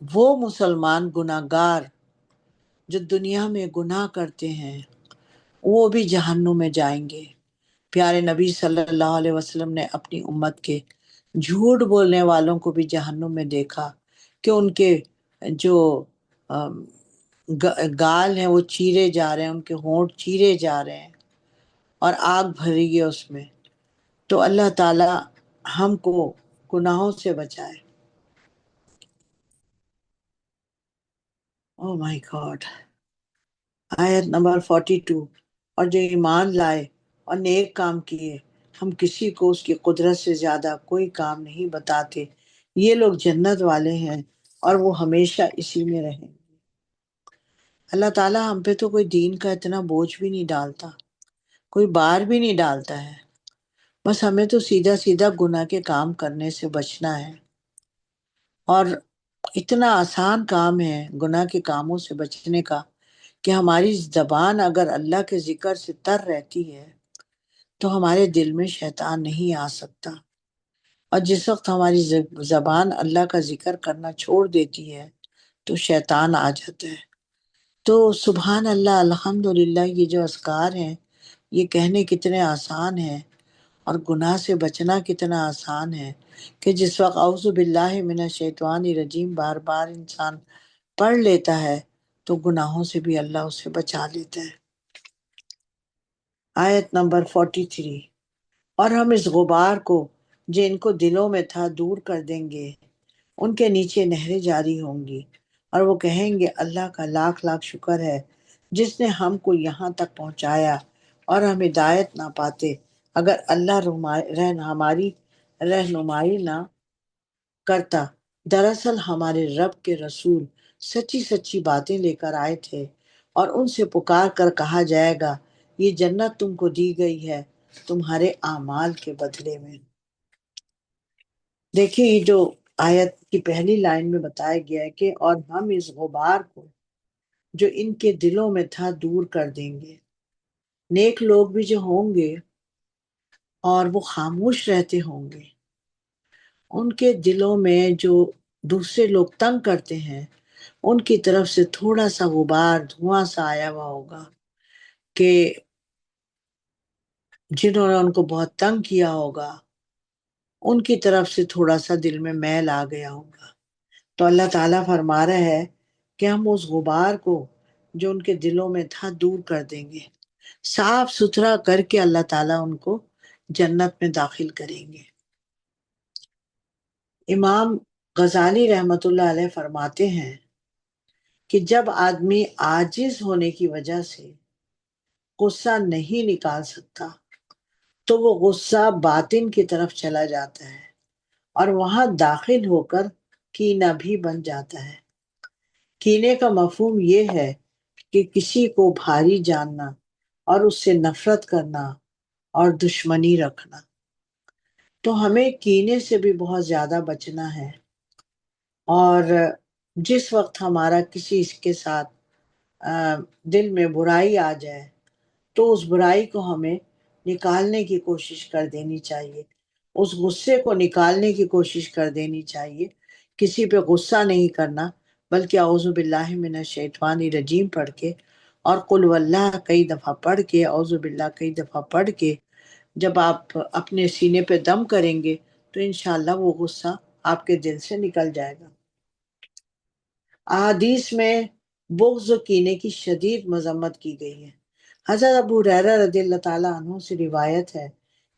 وہ مسلمان گناہگار جو دنیا میں گناہ کرتے ہیں وہ بھی جہنم میں جائیں گے۔ پیارے نبی صلی اللہ علیہ وسلم نے اپنی امت کے جھوٹ بولنے والوں کو بھی جہنم میں دیکھا کہ ان کے جو گال ہیں وہ چیرے جا رہے ہیں، ان کے ہونٹ چیرے جا رہے ہیں اور آگ بھری ہے اس میں۔ تو اللہ تعالی ہم کو گناہوں سے بچائے۔ او مائی گاڈ. آیت نمبر 42. اور جو ایمان لائے اور نیک کام کیے، ہم کسی کو اس کی قدرت سے زیادہ کوئی کام نہیں بتاتے. یہ لوگ جنت والے ہیں اور وہ ہمیشہ اسی میں رہیں. اللہ تعالیٰ ہم پہ تو کوئی دین کا اتنا بوجھ بھی نہیں ڈالتا، کوئی بار بھی نہیں ڈالتا ہے. بس ہمیں تو سیدھا سیدھا گناہ کے کام کرنے سے بچنا ہے. اور اتنا آسان کام ہے گناہ کے کاموں سے بچنے کا کہ ہماری زبان اگر اللہ کے ذکر سے تر رہتی ہے تو ہمارے دل میں شیطان نہیں آ سکتا. اور جس وقت ہماری زبان اللہ کا ذکر کرنا چھوڑ دیتی ہے تو شیطان آ جاتا ہے. تو سبحان اللہ، الحمدللہ، یہ جو اذکار ہیں یہ کہنے کتنے آسان ہیں، اور گناہ سے بچنا کتنا آسان ہے کہ جس وقت اعوذ باللہ من الشیطان الرجیم بار بار انسان پڑھ لیتا ہے تو گناہوں سے بھی اللہ اسے بچا لیتا ہے. آیت نمبر 43. اور ہم اس غبار کو جو ان کو دلوں میں تھا دور کر دیں گے، ان کے نیچے نہریں جاری ہوں گی، اور وہ کہیں گے اللہ کا لاکھ لاکھ شکر ہے جس نے ہم کو یہاں تک پہنچایا اور ہم ہدایت نہ پاتے اگر اللہ ہماری رہنمائی نہ کرتا. دراصل ہمارے رب کے رسول سچی سچی باتیں لے کر آئے تھے، اور ان سے پکار کر کہا جائے گا یہ جنت تم کو دی گئی ہے تمہارے اعمال کے بدلے میں. دیکھیں یہ جو آیت کی پہلی لائن میں بتایا گیا ہے کہ اور ہم اس غبار کو جو ان کے دلوں میں تھا دور کر دیں گے. نیک لوگ بھی جو ہوں گے اور وہ خاموش رہتے ہوں گے، ان کے دلوں میں جو دوسرے لوگ تنگ کرتے ہیں ان کی طرف سے تھوڑا سا غبار دھواں سا آیا ہوا ہوگا کہ جنہوں نے ان کو بہت تنگ کیا ہوگا ان کی طرف سے تھوڑا سا دل میں میل آ گیا ہوگا. تو اللہ تعالیٰ فرما رہا ہے کہ ہم اس غبار کو جو ان کے دلوں میں تھا دور کر دیں گے، صاف ستھرا کر کے اللہ تعالیٰ ان کو جنت میں داخل کریں گے. امام غزالی رحمۃ اللہ علیہ فرماتے ہیں کہ جب آدمی عاجز ہونے کی وجہ سے غصہ نہیں نکال سکتا تو وہ غصہ باطن کی طرف چلا جاتا ہے اور وہاں داخل ہو کر کینہ بھی بن جاتا ہے. کینے کا مفہوم یہ ہے کہ کسی کو بھاری جاننا اور اس سے نفرت کرنا اور دشمنی رکھنا. تو ہمیں کینے سے بھی بہت زیادہ بچنا ہے. اور جس وقت ہمارا کسی کے ساتھ دل میں برائی آ جائے تو اس برائی کو ہمیں نکالنے کی کوشش کر دینی چاہیے، اس غصے کو نکالنے کی کوشش کر دینی چاہیے. کسی پہ غصہ نہیں کرنا بلکہ اعوذ باللہ من الشیطان الرجیم پڑھ کے اور قل واللہ کئی دفعہ پڑھ کے، اعوذ باللہ کئی دفعہ پڑھ کے جب آپ اپنے سینے پہ دم کریں گے تو انشاءاللہ وہ غصہ آپ کے دل سے نکل جائے گا. احادیث میں بغض و کینے کی شدید مذمت کی گئی ہے. حضرت ابو ہریرہ رضی اللہ تعالیٰ عنہ سے روایت ہے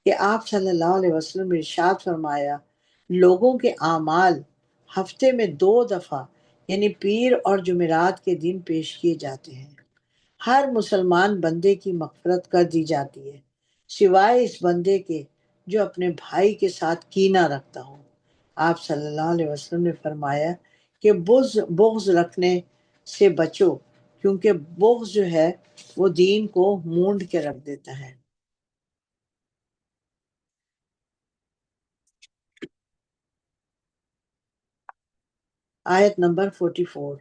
کہ آپ صلی اللہ علیہ وسلم نے ارشاد فرمایا لوگوں کے اعمال ہفتے میں 2 دفعہ یعنی پیر اور جمعرات کے دن پیش کیے جاتے ہیں. ہر مسلمان بندے کی مغفرت کر دی جاتی ہے سوائے اس بندے کے جو اپنے بھائی کے ساتھ کینہ رکھتا ہو. آپ صلی اللہ علیہ وسلم نے فرمایا کہ بغض رکھنے سے بچو کیونکہ بغض جو ہے وہ دین کو مونڈ کے رکھ دیتا ہے. آیت نمبر 44.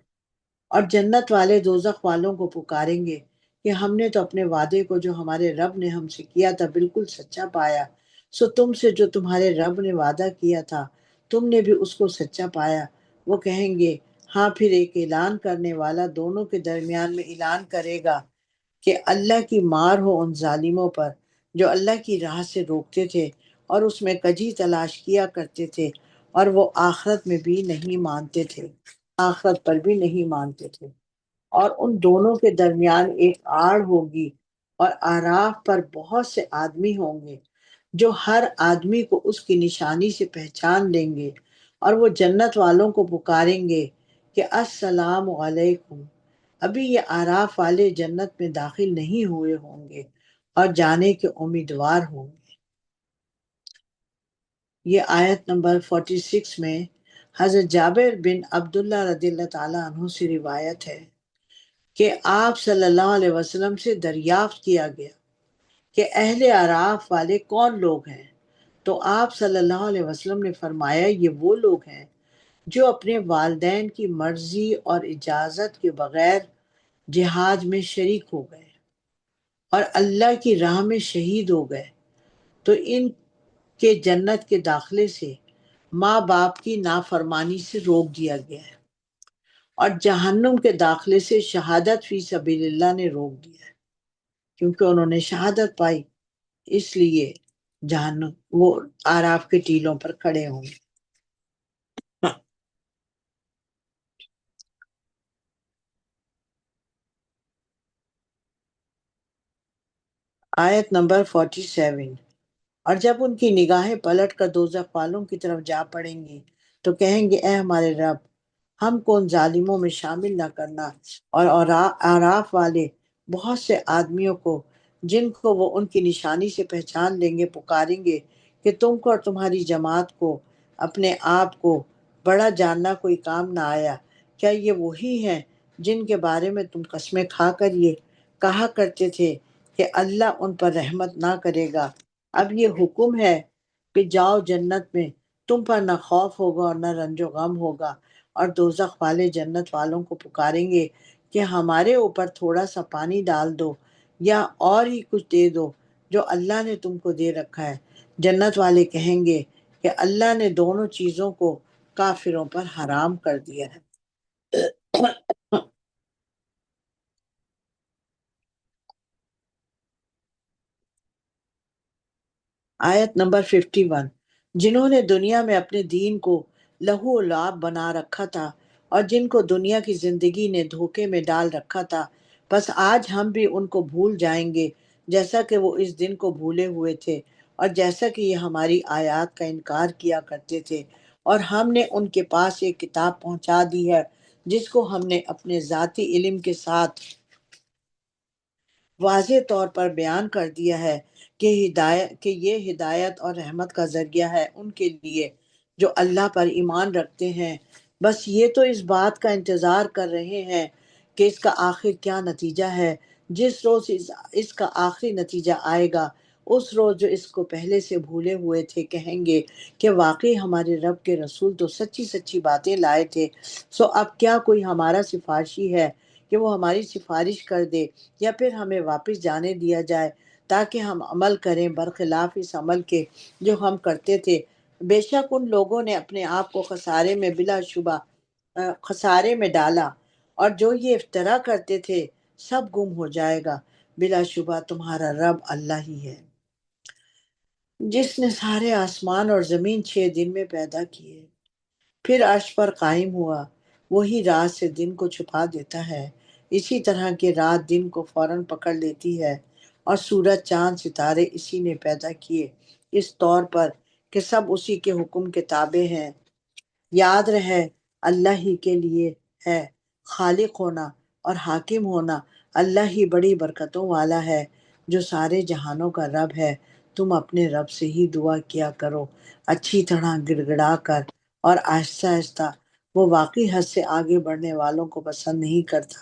اور جنت والے دوزخ والوں کو پکاریں گے کہ ہم نے تو اپنے وعدے کو جو ہمارے رب نے ہم سے کیا تھا بالکل سچا پایا، سو تم سے جو تمہارے رب نے وعدہ کیا تھا تم نے بھی اس کو سچا پایا. وہ کہیں گے ہاں. پھر ایک اعلان کرنے والا دونوں کے درمیان میں اعلان کرے گا کہ اللہ کی مار ہو ان ظالموں پر جو اللہ کی راہ سے روکتے تھے اور اس میں کجی تلاش کیا کرتے تھے اور وہ آخرت میں بھی نہیں مانتے تھے، آخرت پر بھی نہیں مانتے تھے. اور ان دونوں کے درمیان ایک آڑ ہوگی اور آراف پر بہت سے آدمی ہوں گے جو ہر آدمی کو اس کی نشانی سے پہچان لیں گے، اور وہ جنت والوں کو پکاریں گے کہ السلام علیکم، ابھی یہ آراف والے جنت میں داخل نہیں ہوئے ہوں گے اور جانے کے امیدوار ہوں گے۔ یہ آیت نمبر 46 میں حضرت جابر بن عبداللہ رضی اللہ تعالیٰ عنہ سے روایت ہے کہ آپ صلی اللہ علیہ وسلم سے دریافت کیا گیا کہ اہل اعراف والے کون لوگ ہیں، تو آپ صلی اللہ علیہ وسلم نے فرمایا یہ وہ لوگ ہیں جو اپنے والدین کی مرضی اور اجازت کے بغیر جہاد میں شریک ہو گئے اور اللہ کی راہ میں شہید ہو گئے، تو ان کے جنت کے داخلے سے ماں باپ کی نافرمانی سے روک دیا گیا ہے، اور جہنم کے داخلے سے شہادت فی سبیل اللہ نے روک دیا ہے، کیونکہ انہوں نے شہادت پائی، اس لیے جہنم وہ آراف کے ٹیلوں پر کھڑے ہوں گے۔ آیت نمبر 47، اور جب ان کی نگاہیں پلٹ کر دوزخ والوں کی طرف جا پڑیں گی تو کہیں گے اے ہمارے رب، ہم کو ان ظالموں میں شامل نہ کرنا، اور آراف والے بہت سے آدمیوں کو جن کو وہ ان کی نشانی سے پہچان لیں گے پکاریں گے کہ تم کو اور تمہاری جماعت کو اپنے آپ کو بڑا جاننا کوئی کام نہ آیا، کیا یہ وہی ہیں جن کے بارے میں تم قسمیں کھا کر یہ کہا کرتے تھے کہ اللہ ان پر رحمت نہ کرے گا؟ اب یہ حکم ہے کہ جاؤ جنت میں، تم پر نہ خوف ہوگا اور نہ رنج و غم ہوگا، اور دوزخ والے جنت والوں کو پکاریں گے کہ ہمارے اوپر تھوڑا سا پانی ڈال دو یا اور ہی کچھ دے دو جو اللہ نے تم کو دے رکھا ہے۔ جنت والے کہیں گے کہ اللہ نے دونوں چیزوں کو کافروں پر حرام کر دیا ہے۔ آیت نمبر 51، جنہوں نے دنیا میں اپنے دین کو لہو و لعب بنا رکھا تھا اور جن کو دنیا کی زندگی نے دھوکے میں ڈال رکھا تھا، بس آج ہم بھی ان کو بھول جائیں گے جیسا کہ وہ اس دن کو بھولے ہوئے تھے، اور جیسا کہ یہ ہماری آیات کا انکار کیا کرتے تھے، اور ہم نے ان کے پاس ایک کتاب پہنچا دی ہے جس کو ہم نے اپنے ذاتی علم کے ساتھ واضح طور پر بیان کر دیا ہے کہ یہ ہدایت اور رحمت کا ذریعہ ہے ان کے لیے جو اللہ پر ایمان رکھتے ہیں۔ بس یہ تو اس بات کا انتظار کر رہے ہیں کہ اس کا آخر کیا نتیجہ ہے۔ جس روز اس کا آخری نتیجہ آئے گا، اس روز جو اس کو پہلے سے بھولے ہوئے تھے کہیں گے کہ واقعی ہمارے رب کے رسول تو سچی سچی باتیں لائے تھے، سو اب کیا کوئی ہمارا سفارشی ہے کہ وہ ہماری سفارش کر دے، یا پھر ہمیں واپس جانے دیا جائے تاکہ ہم عمل کریں برخلاف اس عمل کے جو ہم کرتے تھے۔ بے شک ان لوگوں نے اپنے آپ کو خسارے میں بلا شبہ خسارے میں ڈالا، اور جو یہ افطرا کرتے تھے سب گم ہو جائے گا، بلا شبہ تمہارا رب اللہ ہی ہے جس نے سارے آسمان اور زمین 6 دن میں پیدا کیے، پھر عرش پر قائم ہوا، وہی رات سے دن کو چھپا دیتا ہے، اسی طرح کہ رات دن کو فوراً پکڑ لیتی ہے، اور سورج چاند ستارے اسی نے پیدا کیے، اس طور پر کہ سب اسی کے حکم کے تابع ہیں۔ یاد رہے اللہ ہی کے لیے ہے خالق ہونا اور حاکم ہونا، اللہ ہی بڑی برکتوں والا ہے جو سارے جہانوں کا رب ہے۔ تم اپنے رب سے ہی دعا کیا کرو اچھی طرح گڑ گڑا کر اور آہستہ آہستہ، وہ واقعی حد سے آگے بڑھنے والوں کو پسند نہیں کرتا۔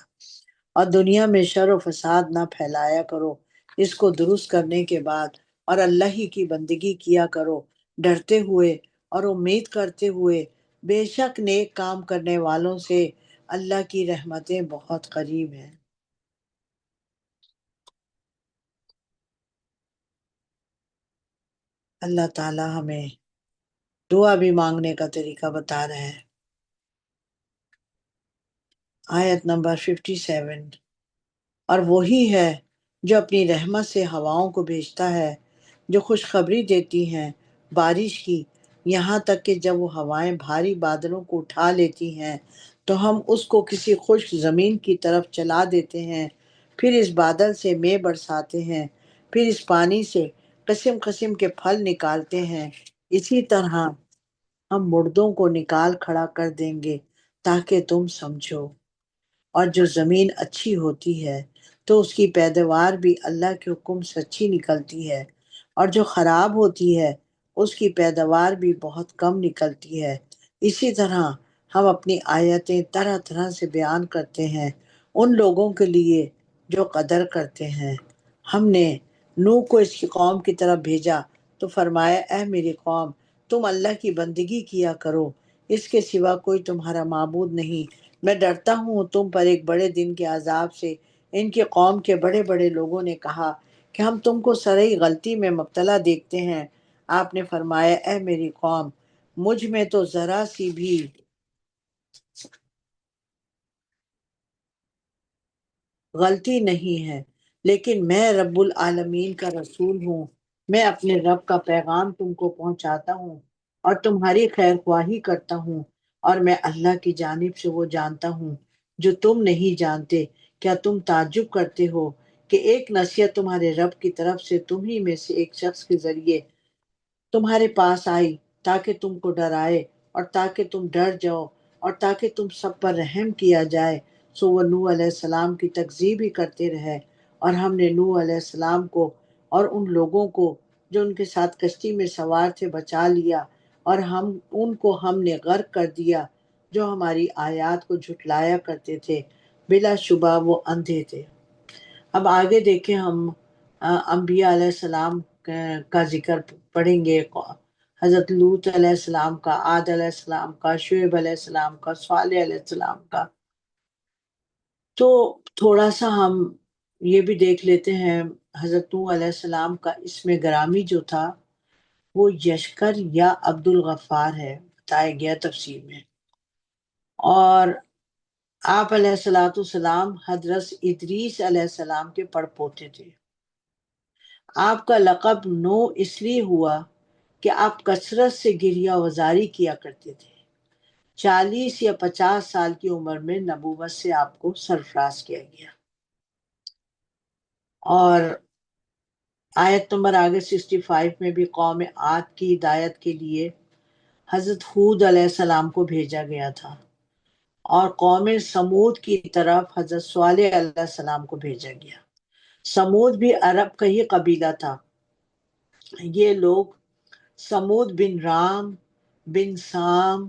اور دنیا میں شر و فساد نہ پھیلایا کرو، اس کو درست کرنے کے بعد، اور اللہ ہی کی بندگی کیا کرو ڈرتے ہوئے اور امید کرتے ہوئے، بے شک نیک کام کرنے والوں سے اللہ کی رحمتیں بہت قریب ہیں۔ اللہ تعالی ہمیں دعا بھی مانگنے کا طریقہ بتا رہے ہیں۔ آیت نمبر 57، اور وہی ہے جو اپنی رحمت سے ہواؤں کو بھیجتا ہے جو خوشخبری دیتی ہیں بارش کی، یہاں تک کہ جب وہ ہوائیں بھاری بادلوں کو اٹھا لیتی ہیں تو ہم اس کو کسی خشک زمین کی طرف چلا دیتے ہیں، پھر اس بادل سے مے برساتے ہیں، پھر اس پانی سے قسم قسم کے پھل نکالتے ہیں، اسی طرح ہم مردوں کو نکال کھڑا کر دیں گے تاکہ تم سمجھو۔ اور جو زمین اچھی ہوتی ہے تو اس کی پیداوار بھی اللہ کے حکم سے اچھی نکلتی ہے، اور جو خراب ہوتی ہے اس کی پیداوار بھی بہت کم نکلتی ہے۔ اسی طرح ہم اپنی آیتیں طرح طرح سے بیان کرتے ہیں ان لوگوں کے لیے جو قدر کرتے ہیں۔ ہم نے نوح کو اس کی قوم کی طرف بھیجا تو فرمایا، اے میری قوم، تم اللہ کی بندگی کیا کرو، اس کے سوا کوئی تمہارا معبود نہیں۔ میں ڈرتا ہوں تم پر ایک بڑے دن کے عذاب سے۔ ان کی قوم کے بڑے بڑے لوگوں نے کہا کہ ہم تم کو سرئی غلطی میں مبتلا دیکھتے ہیں۔ آپ نے فرمایا، اے میری قوم، مجھ میں تو ذرا سی بھی غلطی نہیں ہے، لیکن میں رب العالمین کا رسول ہوں۔ میں اپنے رب کا پیغام تم کو پہنچاتا ہوں اور تمہاری خیر خواہی کرتا ہوں، اور میں اللہ کی جانب سے وہ جانتا ہوں جو تم نہیں جانتے۔ کیا تم تعجب کرتے ہو کہ ایک نصیحت تمہارے رب کی طرف سے تم ہی میں سے ایک شخص کے ذریعے تمہارے پاس آئی تاکہ تم کو ڈرائے اور تاکہ تم ڈر جاؤ اور تاکہ تم سب پر رحم کیا جائے؟ سو وہ نوح علیہ السلام کی تکذیب ہی کرتے رہے، اور ہم نے نوح علیہ السلام کو اور ان لوگوں کو جو ان کے ساتھ کشتی میں سوار تھے بچا لیا، اور ہم نے غرق کر دیا جو ہماری آیات کو جھٹلایا کرتے تھے۔ بلا شبہ وہ اندھے تھے۔ اب آگے دیکھیں ہم انبیاء علیہ السلام کا ذکر پڑھیں گے، حضرت لوط علیہ السلام کا، عاد علیہ السلام کا، شعیب علیہ السلام کا، صالح علیہ السلام کا۔ تو تھوڑا سا ہم یہ بھی دیکھ لیتے ہیں، حضرت نوح علیہ السلام کا اسم گرامی جو تھا وہ یشکر یا عبد الغفار ہے، بتایا گیا تفسیر میں۔ اور آپ علیہ السلام حضرت ادریس علیہ السلام کے پڑ پوتے تھے۔ آپ کا لقب نوح اس لیے ہوا کہ آپ کثرت سے گریہ وزاری کیا کرتے تھے۔ 40 یا 50 سال کی عمر میں نبوت سے آپ کو سرفراز کیا گیا۔ اور آیت نمبر آگے 65 میں بھی قوم عاد کی ہدایت کے لیے حضرت ہود علیہ السلام کو بھیجا گیا تھا، اور قوم سمود کی طرف حضرت صالح علیہ السلام کو بھیجا گیا۔ سمود بھی عرب کا ہی قبیلہ تھا۔ یہ لوگ سمود بن رام بن سام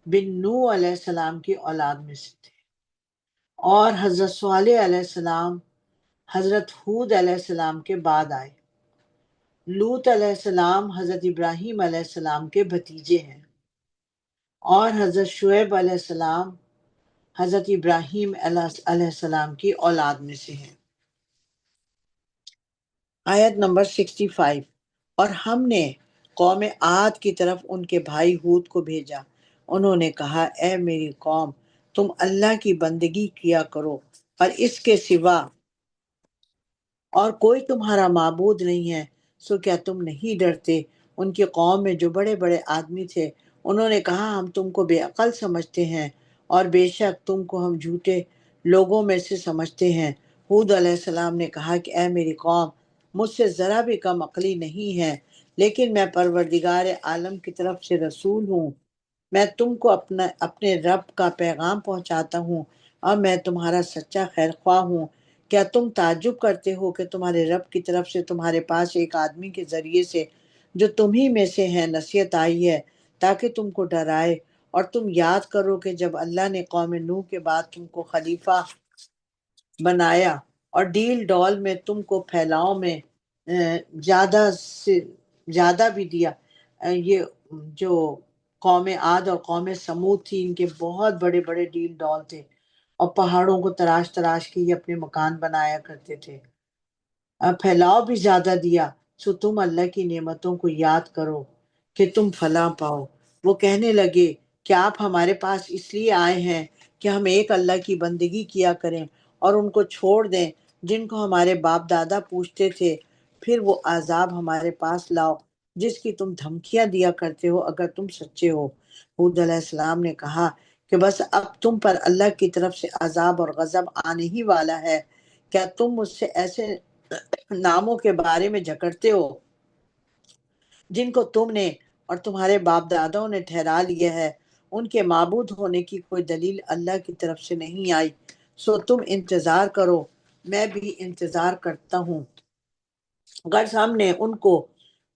بن نوح علیہ السلام کی اولاد میں سے تھے، اور حضرت صالح علیہ السلام حضرت ہود علیہ السلام کے بعد آئے۔ لوط علیہ السلام حضرت ابراہیم علیہ السلام کے بھتیجے ہیں، اور حضرت شعیب علیہ السلام حضرت ابراہیم علیہ السلام کی اولاد میں سے ہیں۔ آیت نمبر 65، اور ہم نے قوم عاد کی طرف ان کے بھائی ہود کو بھیجا۔ انہوں نے کہا، اے میری قوم، تم اللہ کی بندگی کیا کرو، اور اس کے سوا اور کوئی تمہارا معبود نہیں ہے۔ سو کیا تم نہیں ڈرتے؟ ان کی قوم میں جو بڑے بڑے آدمی تھے انہوں نے کہا، ہم تم کو بے عقل سمجھتے ہیں، اور بے شک تم کو ہم جھوٹے لوگوں میں سے سمجھتے ہیں۔ ہود علیہ السلام نے کہا کہ اے میری قوم، مجھ سے ذرا بھی کم عقلی نہیں ہے، لیکن میں پروردگار عالم کی طرف سے رسول ہوں۔ میں تم کو اپنے رب کا پیغام پہنچاتا ہوں، اور میں تمہارا سچا خیر خواہ ہوں۔ کیا تم تعجب کرتے ہو کہ تمہارے رب کی طرف سے تمہارے پاس ایک آدمی کے ذریعے سے جو تم ہی میں سے ہیں نصیحت آئی ہے تاکہ تم کو ڈرائے؟ اور تم یاد کرو کہ جب اللہ نے قوم نوح کے بعد تم کو خلیفہ بنایا اور ڈیل ڈول میں تم کو پھیلاؤ میں زیادہ سے زیادہ بھی دیا۔ یہ جو قوم عاد اور قوم سمود تھی، ان کے بہت بڑے بڑے ڈیل ڈول تھے، اور پہاڑوں کو تراش تراش کے یہ اپنے مکان بنایا کرتے تھے۔ پھیلاؤ بھی زیادہ دیا۔ سو تم اللہ کی نعمتوں کو یاد کرو کہ تم فلاح پاؤ۔ وہ کہنے لگے کہ آپ ہمارے پاس اس لیے آئے ہیں کہ ہم ایک اللہ کی بندگی کیا کریں اور ان کو چھوڑ دیں جن کو ہمارے باپ دادا پوچھتے تھے، پھر وہ عذاب ہمارے پاس لاؤ جس کی تم دھمکیاں دیا کرتے ہو اگر تم سچے ہو۔ ہود علیہ السلام نے کہا کہ بس اب تم پر اللہ کی طرف سے عذاب اور غضب آنے ہی والا ہے۔ کیا تم مجھ سے ایسے ناموں کے بارے میں جھگڑتے ہو جن کو تم نے اور تمہارے باپ داداؤں نے ٹھہرا لیا ہے؟ ان کے معبود ہونے کی کوئی دلیل اللہ کی طرف سے نہیں آئی، سو تم انتظار کرو، میں بھی انتظار کرتا ہوں۔ غرض ہم نے ان کو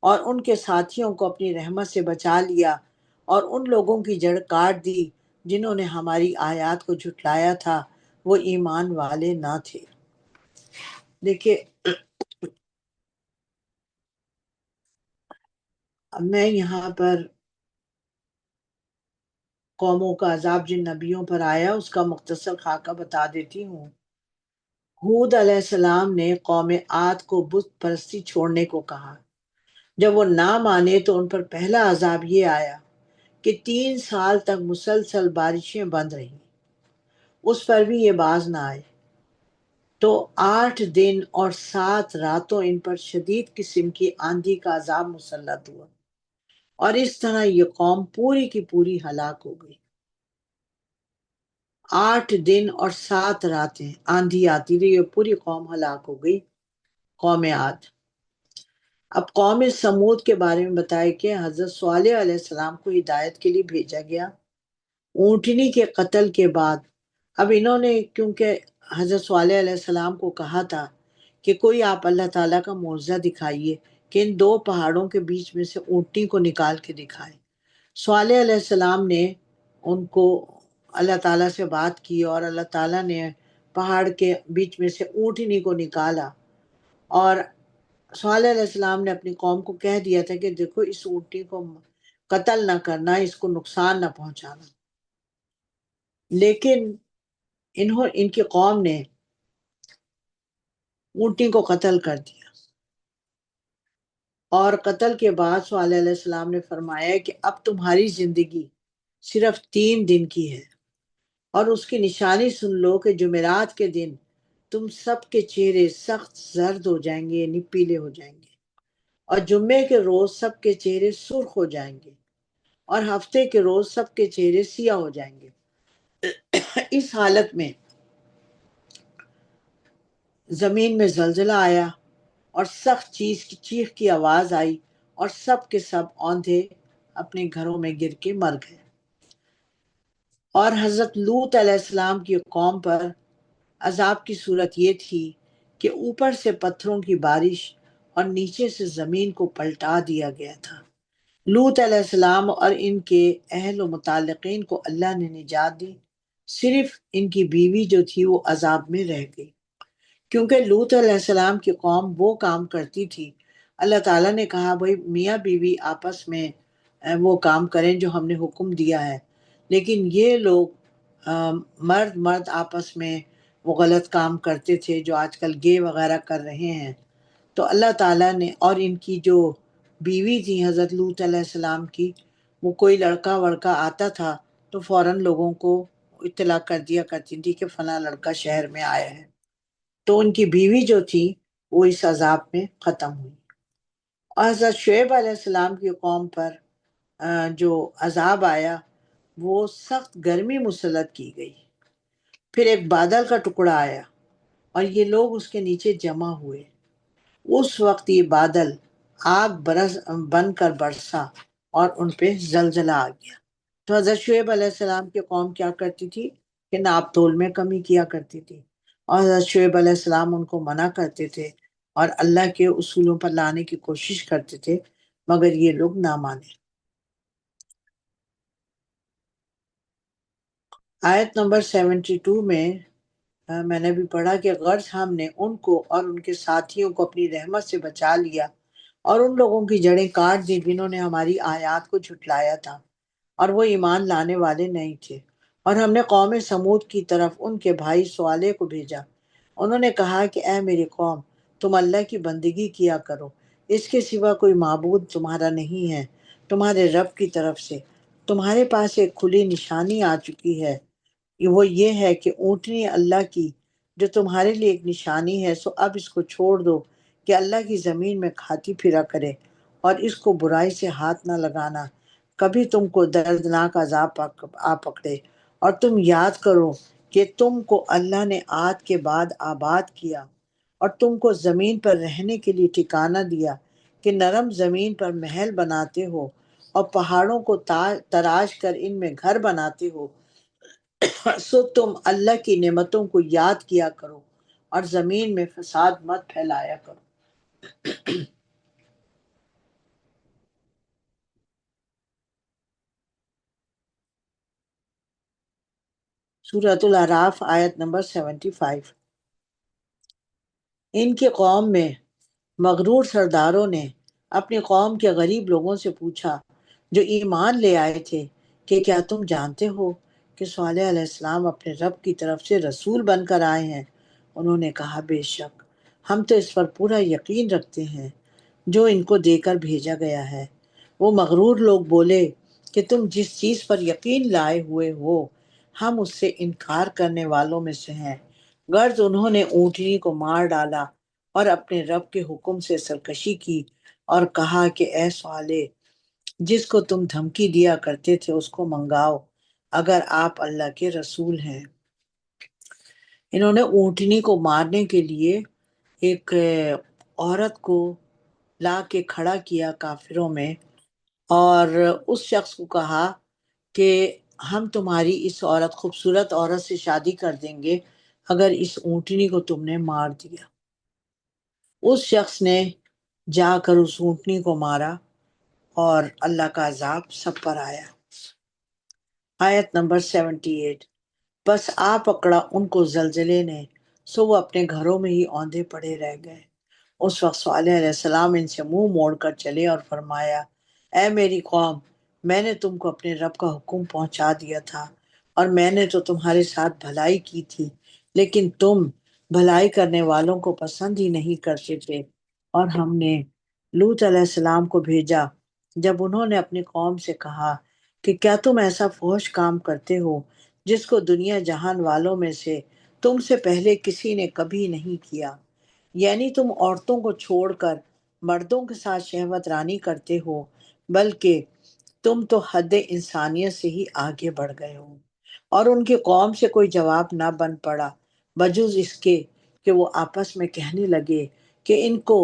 اور ان کے ساتھیوں کو اپنی رحمت سے بچا لیا اور ان لوگوں کی جڑ کاٹ دی جنہوں نے ہماری آیات کو جھٹلایا تھا، وہ ایمان والے نہ تھے۔ دیکھیے، اب میں یہاں پر قوموں کا عذاب جن نبیوں پر آیا اس کا مختصر خاکہ بتا دیتی ہوں۔ ہود علیہ السلام نے قوم عاد کو بت پرستی چھوڑنے کو کہا۔ جب وہ نہ مانے تو ان پر پہلا عذاب یہ آیا کہ 3 سال تک مسلسل بارشیں بند رہیں، اس پر بھی یہ باز نہ آئے، تو 8 دن اور 7 راتوں ان پر شدید قسم کی آندھی کا عذاب مسلط ہوا، اور اس طرح یہ قوم پوری کی پوری ہلاک ہو گئی۔ 8 دن اور 7 راتیں آندھی آتی رہی اور پوری قوم ہلاک ہو گئی، قوم عاد۔ اب قوم سمود کے بارے میں بتایا کہ حضرت صالح علیہ السلام کو ہدایت کے لیے بھیجا گیا۔ اونٹنی کے قتل کے بعد اب انہوں نے، کیونکہ حضرت صالح علیہ السلام کو کہا تھا کہ کوئی آپ اللہ تعالیٰ کا معجزہ دکھائیے کہ ان 2 پہاڑوں کے بیچ میں سے اونٹنی کو نکال کے دکھائے۔ صالح علیہ السلام نے ان کو اللہ تعالیٰ سے بات کی اور اللہ تعالیٰ نے پہاڑ کے بیچ میں سے اونٹنی کو نکالا، اور صالح علیہ السلام نے اپنی قوم کو کہہ دیا تھا کہ دیکھو اس اونٹنی کو قتل نہ کرنا، اس کو نقصان نہ پہنچانا، لیکن ان کی قوم نے اونٹنی کو قتل کر دیا۔ اور قتل کے بعد صالح علیہ السلام نے فرمایا کہ اب تمہاری زندگی صرف 3 دن کی ہے، اور اس کی نشانی سن لو کہ جمعرات کے دن تم سب کے چہرے سخت زرد ہو جائیں گے، یعنی پیلے ہو جائیں گے، اور جمعے کے روز سب کے چہرے سرخ ہو جائیں گے، اور ہفتے کے روز سب کے چہرے سیاہ ہو جائیں گے۔ اس حالت میں زمین میں زلزلہ آیا اور سخت چیز کی چیخ کی آواز آئی، اور سب کے سب اوندھے اپنے گھروں میں گر کے مر گئے۔ اور حضرت لوط علیہ السلام کی قوم پر عذاب کی صورت یہ تھی کہ اوپر سے پتھروں کی بارش اور نیچے سے زمین کو پلٹا دیا گیا تھا۔ لوط علیہ السلام اور ان کے اہل و متعلقین کو اللہ نے نجات دی، صرف ان کی بیوی جو تھی وہ عذاب میں رہ گئی، کیونکہ لوط علیہ السلام کی قوم وہ کام کرتی تھی۔ اللہ تعالیٰ نے کہا بھائی میاں بیوی آپس میں وہ کام کریں جو ہم نے حکم دیا ہے، لیکن یہ لوگ مرد مرد آپس میں وہ غلط کام کرتے تھے جو آج کل گے وغیرہ کر رہے ہیں۔ تو اللہ تعالیٰ نے، اور ان کی جو بیوی تھی حضرت لوط علیہ السلام کی، وہ کوئی لڑکا وڑکا آتا تھا تو فوراً لوگوں کو اطلاع کر دیا کرتی تھی کہ فلاں لڑکا شہر میں آیا ہے، تو ان کی بیوی جو تھی وہ اس عذاب میں ختم ہوئی۔ اور حضرت شعیب علیہ السلام کی قوم پر جو عذاب آیا وہ سخت گرمی مسلط کی گئی، پھر ایک بادل کا ٹکڑا آیا اور یہ لوگ اس کے نیچے جمع ہوئے۔ اس وقت یہ بادل آگ بن کر برسا اور ان پہ زلزلہ آ گیا۔ تو حضرت شعیب علیہ السلام کی قوم کیا کرتی تھی کہ ناپ تول میں کمی کیا کرتی تھی، اور حضرت شعیب علیہ السلام ان کو منع کرتے تھے اور اللہ کے اصولوں پر لانے کی کوشش کرتے تھے، مگر یہ لوگ نہ مانے۔ آیت نمبر 72 میں نے بھی پڑھا کہ غرض ہم نے ان کو اور ان کے ساتھیوں کو اپنی رحمت سے بچا لیا اور ان لوگوں کی جڑیں کاٹ دی جنہوں نے ہماری آیات کو جھٹلایا تھا اور وہ ایمان لانے والے نہیں تھے۔ اور ہم نے قوم سمود کی طرف ان کے بھائی صالح کو بھیجا، انہوں نے کہا کہ اے میری قوم، تم اللہ کی بندگی کیا کرو، اس کے سوا کوئی معبود تمہارا نہیں ہے، تمہارے رب کی طرف سے تمہارے پاس ایک کھلی نشانی آ چکی ہے، وہ یہ ہے کہ اونٹنی اللہ کی جو تمہارے لیے ایک نشانی ہے، سو اب اس کو چھوڑ دو کہ اللہ کی زمین میں کھاتی پھرا کرے، اور اس کو برائی سے ہاتھ نہ لگانا، کبھی تم کو دردناک عذاب آ پکڑے۔ اور تم یاد کرو کہ تم کو اللہ نے عاد کے بعد آباد کیا اور تم کو زمین پر رہنے کے لیے ٹھکانہ دیا کہ نرم زمین پر محل بناتے ہو، اور پہاڑوں کو تراش کر ان میں گھر بناتے ہو، سو تم اللہ کی نعمتوں کو یاد کیا کرو اور زمین میں فساد مت پھیلایا کرو۔ سورۃ الاعراف آیت نمبر 75۔ ان کی قوم میں مغرور سرداروں نے اپنی قوم کے غریب لوگوں سے پوچھا جو ایمان لے آئے تھے کہ کیا تم جانتے ہو کہ صالح علیہ السلام اپنے رب کی طرف سے رسول بن کر آئے ہیں؟ انہوں نے کہا بے شک ہم تو اس پر پورا یقین رکھتے ہیں جو ان کو دے کر بھیجا گیا ہے۔ وہ مغرور لوگ بولے کہ تم جس چیز پر یقین لائے ہوئے ہو ہم اس سے انکار کرنے والوں میں سے ہیں۔ غرض انہوں نے اونٹنی کو مار ڈالا اور اپنے رب کے حکم سے سرکشی کی اور کہا کہ اے صالح، جس کو تم دھمکی دیا کرتے تھے اس کو منگاؤ اگر آپ اللہ کے رسول ہیں۔ انہوں نے اونٹنی کو مارنے کے لیے ایک عورت کو لا کے کھڑا کیا کافروں میں، اور اس شخص کو کہا کہ ہم تمہاری اس خوبصورت عورت سے شادی کر دیں گے اگر اس اونٹنی کو تم نے مار دیا۔ اس شخص نے جا کر اس اونٹنی کو مارا اور اللہ کا عذاب سب پر آیا۔ آیت نمبر 78۔ بس آ پکڑا ان کو زلزلے نے، سو وہ اپنے گھروں میں ہی اوندے پڑے رہ گئے۔ اس وقت صالح علیہ السلام ان سے منہ موڑ کر چلے اور فرمایا، اے میری قوم، میں نے تم کو اپنے رب کا حکم پہنچا دیا تھا اور میں نے تو تمہارے ساتھ بھلائی کی تھی، لیکن تم بھلائی کرنے والوں کو پسند ہی نہیں کرتے تھے۔ اور ہم نے لوط علیہ السلام کو بھیجا جب انہوں نے اپنی قوم سے کہا کہ کیا تم ایسا فحش کام کرتے ہو جس کو دنیا جہان والوں میں سے تم سے پہلے کسی نے کبھی نہیں کیا، یعنی تم عورتوں کو چھوڑ کر مردوں کے ساتھ شہوت رانی کرتے ہو، بلکہ تم تو حد انسانیت سے ہی آگے بڑھ گئے ہو۔ اور ان کی قوم سے کوئی جواب نہ بن پڑا بجز اس کے کہ وہ آپس میں کہنے لگے کہ ان کو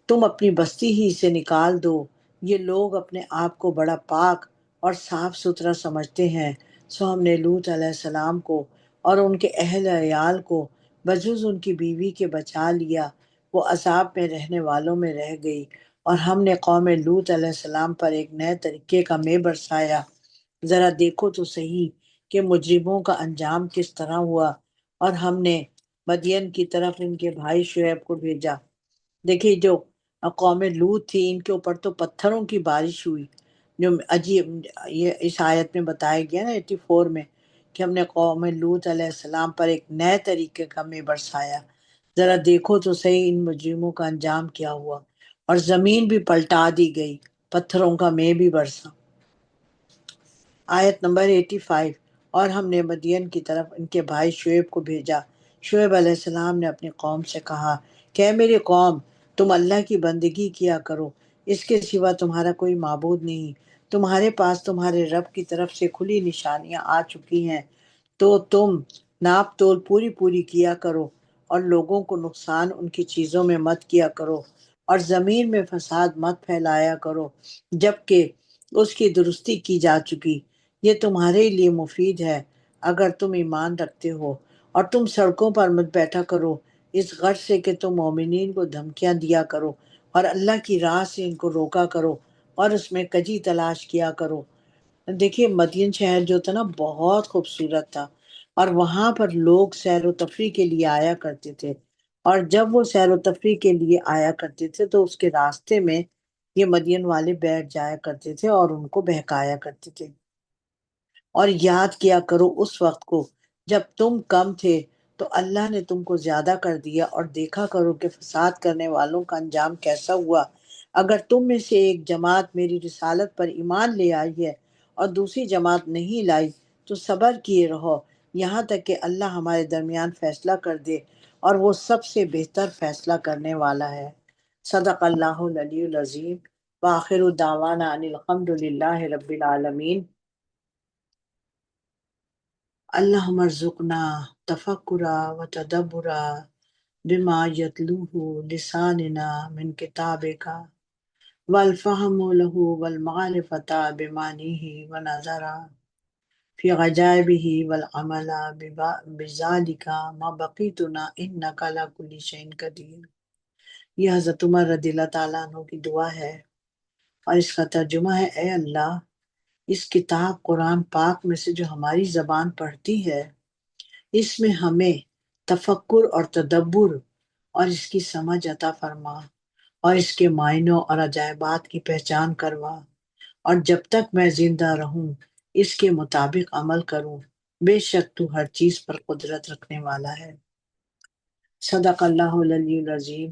تم اپنی بستی ہی سے نکال دو، یہ لوگ اپنے آپ کو بڑا پاک اور صاف ستھرا سمجھتے ہیں۔ سو ہم نے لوط علیہ السلام کو اور ان کے اہل عیال کو بجز ان کی بیوی کے بچا لیا، وہ عذاب میں رہنے والوں میں رہ گئی۔ اور ہم نے قوم لوط علیہ السلام پر ایک نئے طریقے کا مے برسایا، ذرا دیکھو تو صحیح کہ مجرموں کا انجام کس طرح ہوا۔ اور ہم نے مدین کی طرف ان کے بھائی شعیب کو بھیجا۔ دیکھیے جو قوم لوط تھی ان کے اوپر تو پتھروں کی بارش ہوئی، جو عجیب یہ اس آیت میں بتایا گیا نا 84 میں، کہ ہم نے قوم لوط علیہ السلام پر ایک نئے طریقے کا مے برسایا، ذرا دیکھو تو صحیح ان مجرموں کا انجام کیا ہوا۔ اور زمین بھی پلٹا دی گئی، پتھروں کا مے بھی برسا۔ آیت نمبر 85۔ اور ہم نے مدین کی طرف ان کے بھائی شعیب کو بھیجا۔ شعیب علیہ السلام نے اپنی قوم سے کہا کہ اے میری قوم، تم اللہ کی بندگی کیا کرو، اس کے سوا تمہارا کوئی معبود نہیں، تمہارے پاس تمہارے رب کی طرف سے کھلی نشانیاں آ چکی ہیں، تو تم ناپ تول پوری پوری کیا کرو اور لوگوں کو نقصان ان کی چیزوں میں مت کیا کرو اور زمین میں فساد مت پھیلایا کرو جبکہ اس کی درستی کی جا چکی۔ یہ تمہارے لیے مفید ہے اگر تم ایمان رکھتے ہو۔ اور تم سڑکوں پر مت بیٹھا کرو اس غرض سے کہ تم مومنین کو دھمکیاں دیا کرو اور اللہ کی راہ سے ان کو روکا کرو اور اس میں کجی تلاش کیا کرو۔ دیکھیے مدین شہر جو تھا نا بہت خوبصورت تھا، اور وہاں پر لوگ سیر و تفریح کے لیے آیا کرتے تھے، اور جب وہ سیر و تفریح کے لیے آیا کرتے تھے تو اس کے راستے میں یہ مدین والے بیٹھ جایا کرتے تھے اور ان کو بہکایا کرتے تھے۔ اور یاد کیا کرو اس وقت کو جب تم کم تھے تو اللہ نے تم کو زیادہ کر دیا، اور دیکھا کرو کہ فساد کرنے والوں کا انجام کیسا ہوا۔ اگر تم میں سے ایک جماعت میری رسالت پر ایمان لے آئی ہے اور دوسری جماعت نہیں لائی تو صبر کیے رہو یہاں تک کہ اللہ ہمارے درمیان فیصلہ کر دے، اور وہ سب سے بہتر فیصلہ کرنے والا ہے۔ صدق اللہ العلی العظیم، وآخر دعوانا ان الحمد للہ رب العالمین۔ اللہم ارزقنا تفکرا و تدبرا بما یتلوہ لساننا من کتابکا والفهم له والمعرفة بمعنيه ونظر في غجائبه والعمل بذلك ما بقيتنا إنك على كل شيء قدير۔ یہ حضرت عمر رضی اللہ تعالیٰ عنہ کی دعا ہے اور اس کا ترجمہ ہے: اے اللہ، اس کتاب قرآن پاک میں سے جو ہماری زبان پڑھتی ہے، اس میں ہمیں تفکر اور تدبر اور اس کی سمجھ عطا فرما، اور اس کے معنوں اور عجائبات کی پہچان کروا، اور جب تک میں زندہ رہوں اس کے مطابق عمل کروں، بے شک تو ہر چیز پر قدرت رکھنے والا ہے۔ صدق اللہ العلی العظیم۔